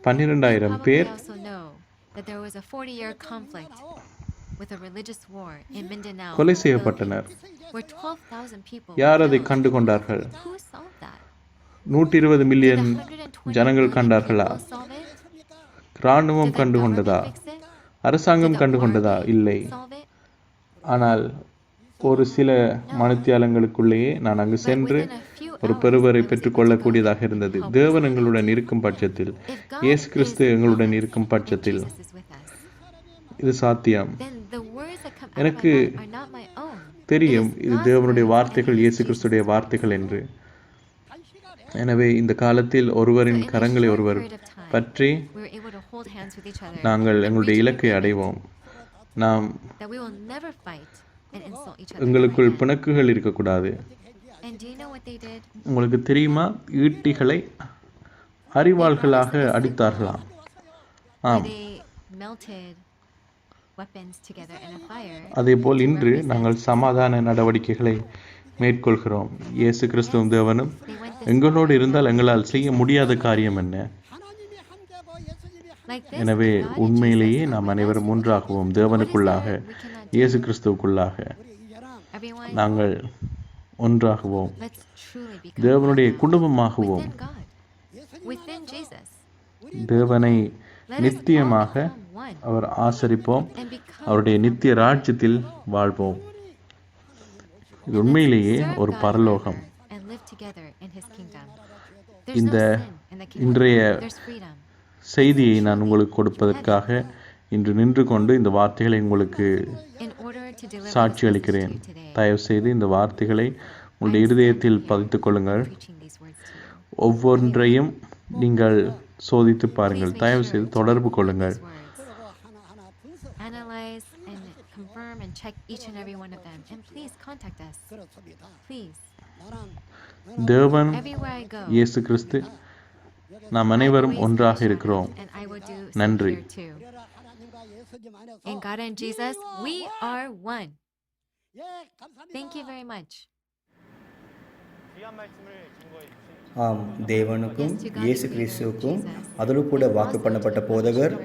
12,000 Probably பேர் also know that there was a 40-year conflict with a religious war in Mindanao, கொலை செய்யப்பட்டனர். Philippines, where 12,000 people யார் were அதை killed. கண்டு கொண்டார்கள்? Who solved that? 120 Did million 120 ஜனங்கள் million கண்டார்களா? people solve it? இராணுவம் Did the கண்டு government கொண்டதா? fix it? அரசாங்கம் Did the கண்டு கொண்டதா? army இல்லை. solve it? ஆனால் ஒரு சில மணித்தியாலங்களுக்குள்ளேயே நான் அங்கு But சென்று within a few ஒரு hours, பெறுவரை I was able to பெற்றுக்கொள்ளக்கூடியதாக go. இருந்தது. How தேவன் எங்களுடன் இருக்கும் பட்சத்தில், If God இயேசு is கிறிஸ்து with எங்களுடன் us இருக்கும் and பட்சத்தில் Jesus is with us, இது சாத்தியம். then the words that come out of my எனக்கு mouth are not my own. தெரியும் It is இது God's தேவனுடைய words வார்த்தைகள், and இயேசு Jesus' கிறிஸ்துடைய words. வார்த்தைகள் என்று. எனவே இந்த காலத்தில் ஒருவரின் So in a கரங்களை short ஒருவர் period of time, பற்றி we were able to hold hands with each other நாங்கள் and எங்களுடைய reach an இலக்கை agreement அடைவோம். நாம் that we will never fight and insult each other. எங்களுக்குள் again. பிணக்குகள் இருக்கக்கூடாது. And do you know what they did? உங்களுக்கு தெரியுமா, ஈட்டிகளை அறிவாள்களாக அடித்தார்களாம். Where ஆம், they melted weapons together in a fire. அதேபோல் to இன்று represent- நாங்கள் சமாதான நடவடிக்கைகளை மேற்கொள்கிறோம். இயேசு கிறிஸ்துவும் தேவனும் They went this எங்களோடு இருந்தால் எங்களால் செய்ய முடியாத காரியம் என்ன? like this. எனவே God and உண்மையிலேயே Jesus are நாம் with அனைவரும் us. ஒன்றாகுவோம். தேவனுக்குள்ளாக, What is there we cannot do? இயேசு கிறிஸ்துவுக்குள்ளாக Everyone, நாங்கள் ஒன்றாகுவோம். let's truly become தேவனுடைய one குடும்பமாகுவோம். within God, within Jesus. தேவனை Let us all நித்தியமாக become one our ஆசரிப்போம். and become அவருடைய நித்திய ராஜ்யத்தில் வாழ்வோம். இது உண்மையிலேயே serve ஒரு God பரலோகம். forever and live together in His kingdom. There's இந்த no sin in the kingdom. இன்றைய There's freedom. செய்தியை நான் உங்களுக்கு கொடுப்பதற்காக இன்று நின்று கொண்டு இந்த வார்த்தைகளை உங்களுக்கு In order to deliver சாட்சி this message to அளிக்கிறேன். you today, தயவு செய்து இந்த வார்த்தைகளை உங்களுடைய இருதயத்தில் பதித்துக் கொள்ளுங்கள். preaching these words to you. ஒவ்வொன்றையும் நீங்கள் சோதித்து Please பாருங்கள். make தயவு sure செய்து to தொடர்பு record கொள்ளுங்கள். these words. Analyze and confirm and check each and every one of them. And please contact us. Please. தேவன், Everywhere I go, இயேசு கிறிஸ்து, நாம் அனைவரும் always ஒன்றாக share இருக்கிறோம். and I will do so நன்றி. here too. In God and Jesus, we are one. Thank you very much. ஆம், தேவனுக்கும் இயேசு கிறிஸ்துவுக்கும் அதில் கூட வாக்கு பண்ணப்பட்ட போதகர்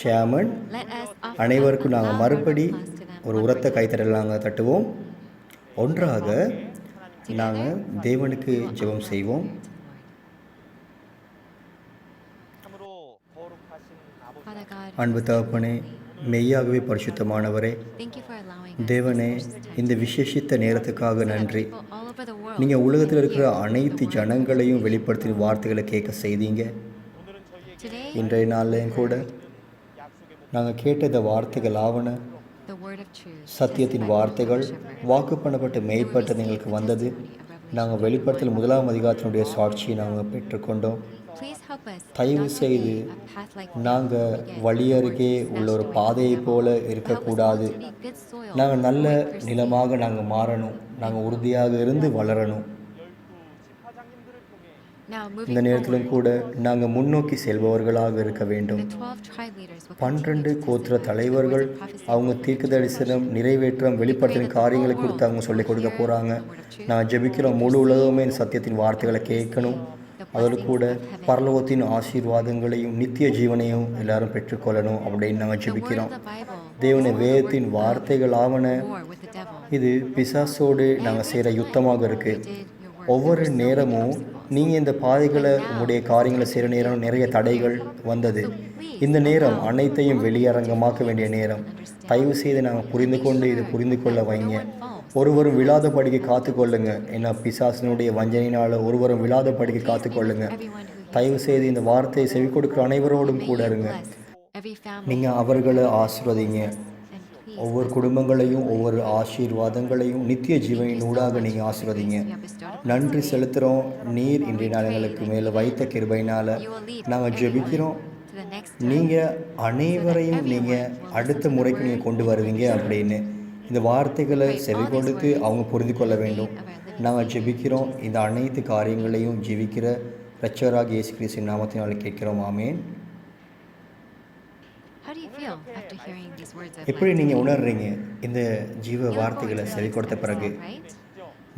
ஷியாமன் Let us offer அனைவருக்கும் up a நாங்கள் loud மறுபடி word of applause to them. ஒரு உரத்த கைத்தறல் நாங்கள் தட்டுவோம். ஒன்றாக நாங்கள் தேவனுக்கு ஜெபம் செய்வோம். Father God, அன்பு தகப்பனே, மெய்யாகவே பரிசுத்தமானவரே, thank you for allowing us தேவனே, this precious time. இந்த விசேஷித்த நேரத்துக்காக So that நன்றி. people all over the world நீங்கள் உலகத்தில் can இருக்கிற hear அனைத்து the word. ஜனங்களையும் வெளிப்படுத்தின வார்த்தைகளை கேட்க செய்தீங்க. Today, இன்றைய நாள்லையும் கூட நாங்கள் கேட்ட இந்த வார்த்தைகள் ஆவன the word of truth, சத்தியத்தின் testified by வார்த்தைகள் the shepherd. வாக்கு பண்ணப்பட்ட மெய்ப்பட்டது எங்களுக்கு வந்தது. நாங்கள் வெளிப்படுத்தல் 1ஆம் அதிகாரத்தினுடைய சாட்சியை நாங்கள் பெற்றுக்கொண்டோம். Please help us தயவு not to செய்து be a path like this நாங்கள் where we get வழியருகே words உள்ள ஒரு snatched away. பாதையைப் போல Help us all இருக்கக்கூடாது. to be good soil நாங்கள் நல்ல where we perceive நிலமாக நாங்கள் மாறணும். நாங்கள் உறுதியாக இருந்து வளரணும். Now, இந்த moving நேரத்திலும் forward, கூட நாங்கள் முன்னோக்கி செல்பவர்களாக இருக்க வேண்டும். the 12 tribe leaders will 12 continue to கோத்திர testify to the தலைவர்கள் words of prophecy அவங்க and தீர்க்க to தரிசனம் நிறைவேற்றம் வெளிப்படுத்தின காரியங்களை குறித்து அவங்க சொல்லிக் கொடுக்க போகிறாங்க. நான் ஜெபிக்கிறோம் முழு உலகமே இந்த சத்தியத்தின் வார்த்தைகளை கேட்கணும். அதோடு கூட பரலோகத்தின் ஆசீர்வாதங்களையும் நித்திய ஜீவனையும் எல்லாரும் பெற்றுக்கொள்ளணும் அப்படின்னு நாங்கள் the word ஜெபிக்கிறோம். of the Bible தேவனை வேதத்தின் வார்த்தைகள் ஆவன war with the devil. இது பிசாசோடு நாங்கள் செய்கிற யுத்தமாக இருக்குது. Did your work. ஒவ்வொரு நேரமும் நீங்கள் இந்த பாதைகளை உங்களுடைய காரியங்களை செய்கிற நேரம் நிறைய தடைகள் வந்தது. இந்த நேரம் அனைத்தையும் வெளியரங்கமாக்க வேண்டிய நேரம். தயவு செய்து நாங்கள் புரிந்து கொண்டு இதை புரிந்து கொள்ள வைங்க. ஒருவரும் விழாதபடிக்கு காத்துக்கொள்ளுங்க. ஏன்னா பிசாசினுடைய வஞ்சனையினால் ஒருவரும் விழாதபடிக்கு காத்துக்கொள்ளுங்க. தயவு செய்து இந்த வார்த்தையை செவி கொடுக்குற அனைவரோடும் கூட இருங்க. Every family நீங்கள் அவர்களை ஆசீர்வதிங்க. and please ஒவ்வொரு குடும்பங்களையும் ஒவ்வொரு ஆசீர்வாதங்களையும் நித்திய ஜீவனின் ஊடாக நீங்கள் ஆசீர்வதிங்க. நன்றி செலுத்துகிறோம். நீர் இன்றைய நாள் எங்களுக்கு மேலே வைத்த கிருபையினால் நாங்கள் ஜெபிக்கிறோம். to the next நீங்கள் அனைவரையும் நீங்கள் அடுத்த முறைக்கு நீங்கள் கொண்டு வருவீங்க அப்படின்னு இந்த வார்த்தைகளை செவி கொடுத்து அவங்க புரிந்து கொள்ள வேண்டும். நாங்கள் ஜெபிக்கிறோம். இந்த அனைத்து காரியங்களையும் ஜெபிக்கிற இரட்சகராக இயேசு கிறிஸ்துவின் நாமத்தினால் கேட்கிறோம். ஆமென். How do you feel after hearing these words of எப்படி life? நீங்கள் உணர்றீங்க இந்த ஜீவ You are வார்த்தைகளை going to செவி கொடுத்த next பிறகு? episode, right?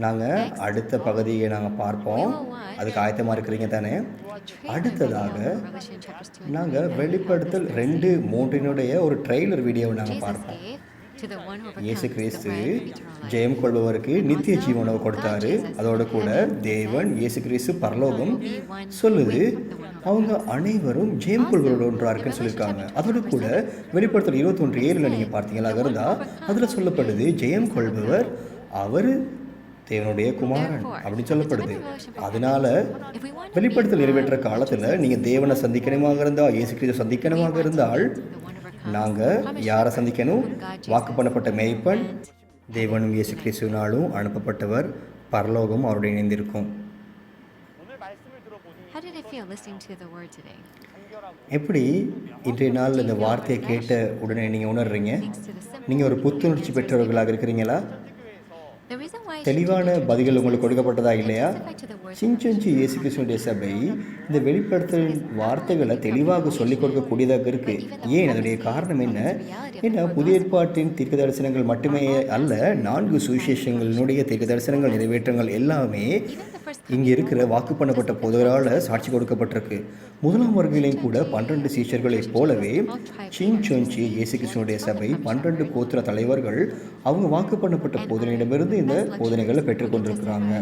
நாங்கள் அடுத்த பகுதியை நாங்கள் பார்ப்போம். அதுக்கு ஆயத்தமாக இருக்கிறீங்க தானே? அடுத்ததாக Revelation chapters 2 and நாங்கள் வெளிப்படுத்தல் 2-3 ஒரு ட்ரெய்லர் வீடியோவை நாங்கள் Jesus பார்ப்போம். gave to the one who இயேசு overcomes the Kristu right of eternal life. ஜெயம் கொள்பவருக்கு நித்திய ஜீவனை கொடுத்தாரு. அதோடு கூட தேவன் இயேசு கிறிஸ்து பரலோகம் சொல்லுது அவங்க அனைவரும் ஜெயம் கொள்பவரோடு ஒன்றாருக்குன்னு சொல்லியிருக்காங்க. அதோடு கூட வெளிப்படுத்தல் 21:7 நீங்கள் பார்த்தீங்களாக இருந்தால் அதில் சொல்லப்படுது ஜெயம் கொள்பவர் அவர் தேவனுடைய குமாரன் அப்படின்னு சொல்லப்படுது. அதனால வெளிப்படுத்தல் நிறைவேற்ற காலத்தில் நீங்கள் தேவனை சந்திக்கணுமாக இருந்தால் இயேசு கிறிஸ்து சந்திக்கணுமாக இருந்தால் நாங்கள் யாரை சந்திக்கணும்? வாக்கு பண்ணப்பட்ட மேய்ப்பன் தேவனும் இயேசு கிறிஸ்துவினாலும் அனுப்பப்பட்டவர் பரலோகம் அவருடைய இணைந்திருக்கும். How did it feel listening to the word today? எப்படி இன்றைய நாள் இந்த வார்த்தையை கேட்ட உடனே நீங்கள் உணர்றீங்க? Thanks to the simple நீங்கள் ஒரு புத்துணர்ச்சி பெற்றவர்களாக இருக்கிறீங்களா? The reason why I தெளிவான பதில்கள் உங்களுக்கு கொடுக்கப்பட்டதா இல்லையா? testify to the words சிஞ்சொஞ்சி இயேசு கிறிஸ்துவினுடைய சபை இந்த வெளிப்படுத்தலின் வார்த்தைகளை தெளிவாக சொல்லிக் கொடுக்கக்கூடியதாக இருக்கு. ஏன் அதனுடைய காரணம் என்ன? ஏன்னா புதிய ஏற்பாட்டின் தீர்க்க தரிசனங்கள் மட்டுமே அல்ல, 4 சுவிசேஷங்களினுடைய தீர்க்க தரிசனங்கள் நிறைவேற்றங்கள் எல்லாமே இங்கே இருக்கிற வாக்கு பண்ணப்பட்ட போதகரால் சாட்சி கொடுக்கப்பட்டிருக்கு. முதலாம் வருகையிலையும் கூட 12 சீஷர்களைப் போலவே சிஞ்சொஞ்சி இயேசு கிறிஸ்துவினுடைய சபை 12 கோத்திர தலைவர்கள் அவங்க வாக்கு பண்ணப்பட்ட போதனையிடமிருந்து இந்த போதனைகளை பெற்றுக்கொண்டிருக்கிறாங்க.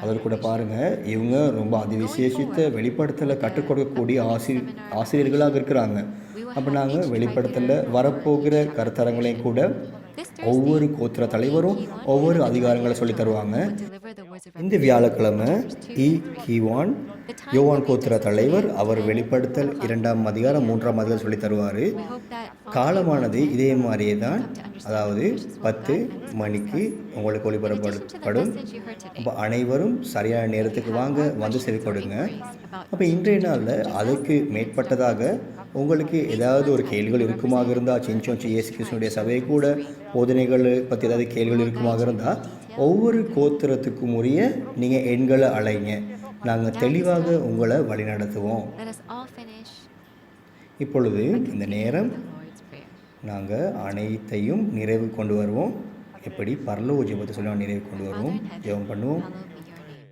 அதில் கூட பாருங்கள், இவங்க ரொம்ப அதிவிசேஷித்த வெளிப்படுத்தலை கற்றுக் கொடுக்கக்கூடிய ஆசிரியர்களாக இருக்கிறாங்க. அப்போ நாங்கள் வெளிப்படுத்தலில் வரப்போகிற கருத்தரங்களையும் கூட ஒவ்வொரு கோத்திர தலைவரும் ஒவ்வொரு அதிகாரங்களை சொல்லி தருவாங்க. deliver the words of இந்த வியாழக்கிழமை கீவான் யோவான் கோத்திர தலைவர் அவர் வெளிப்படுத்தல் 2ஆம் அதிகாரம் 3ஆம் அதிகாரம் சொல்லி தருவார். We hope that காலமானது இதே மாதிரியே தான், அதாவது 10 மணிக்கு உங்களுக்கு ஒளிபரப்பப்படும். message you heard today அப்போ அனைவரும் சரியான நேரத்துக்கு வாங்க, வந்து செவி கொடுங்க. அப்போ இன்றைய நாளில் அதுக்கு மேற்பட்டதாக உங்களுக்கு ஏதாவது ஒரு கேள்விகள் இருக்குமாக இருந்தால், சிஞ்சொஞ்சி இயேசு கிறிஸ்துவினுடைய சபை கூட போதனைகள் பற்றி ஏதாவது கேள்விகள் இருக்குமாக இருந்தால் ஒவ்வொரு கோத்திரத்துக்கும் உரிய நீங்கள் எண்களை அழைங்க. நாங்கள் தெளிவாக உங்களை வழிநடத்துவோம். let us all finish இப்பொழுது இந்த நேரம் the Lord's prayer. நாங்கள் அனைத்தையும் நிறைவு கொண்டு வருவோம். எப்படி பரலோக ஜெபத்தை சொல்லி நிறைவு கொண்டு வருவோம். ஜெபம் பண்ணுவோம். Hallowed be your name.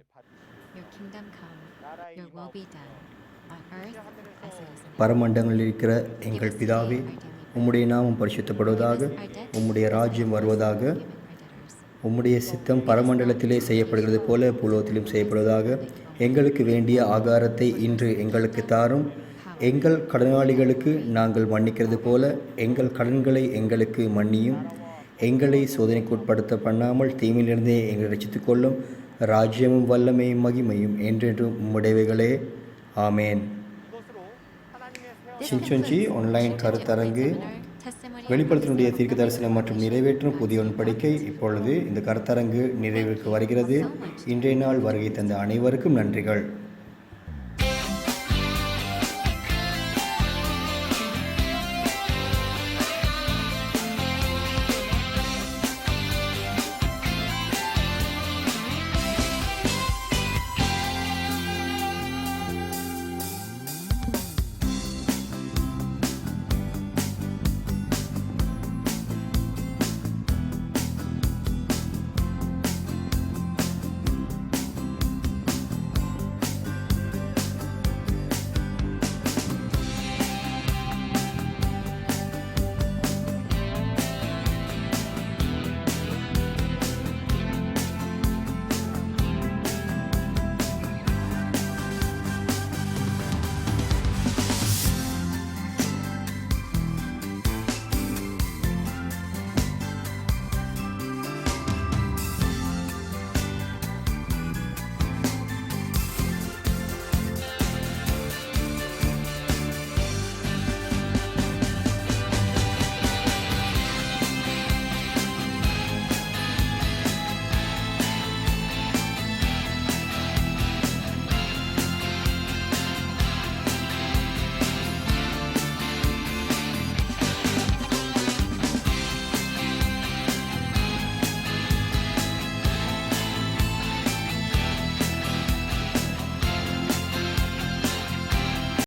Your kingdom come. Your will be done on earth as it is in heaven. பரமண்டங்களில் இருக்கிற எங்கள் பிதாவே, உம்முடைய நாமம் பரிசுத்தப்படுவதாக, உம்முடைய ராஜ்யம் வருவதாக, Our debtors. உம்முடைய சித்தம் பரமண்டலத்திலே செய்யப்படுகிறது போல பூலோகத்திலும் செய்யப்படுவதாக. எங்களுக்கு வேண்டிய ஆகாரத்தை இன்று எங்களுக்கு தாரும். எங்கள் கடனாளிகளுக்கு நாங்கள் மன்னிக்கிறது போல எங்கள் கடன்களை எங்களுக்கு மன்னியும். எங்களை சோதனைக்கு உட்படுத்த பண்ணாமல் தீமையிலிருந்தே எங்களை ரட்சித்துக் கொள்ளும். ராஜ்யமும் வல்லமையும் மகிமையும் என்றென்றும் உம்முடையவைகளே. ஆமேன். சிஞ்சொஞ்சி ஆன்லைன் கருத்தரங்கு வெளிப்படுத்தினுடைய தீர்க்க தரிசனம் மற்றும் நிறைவேற்றும் புதிய உடன்படிக்கை. இப்பொழுது இந்த கருத்தரங்கு நிறைவுக்கு வருகிறது. இன்றைய நாள் வருகை தந்த அனைவருக்கும் நன்றிகள்.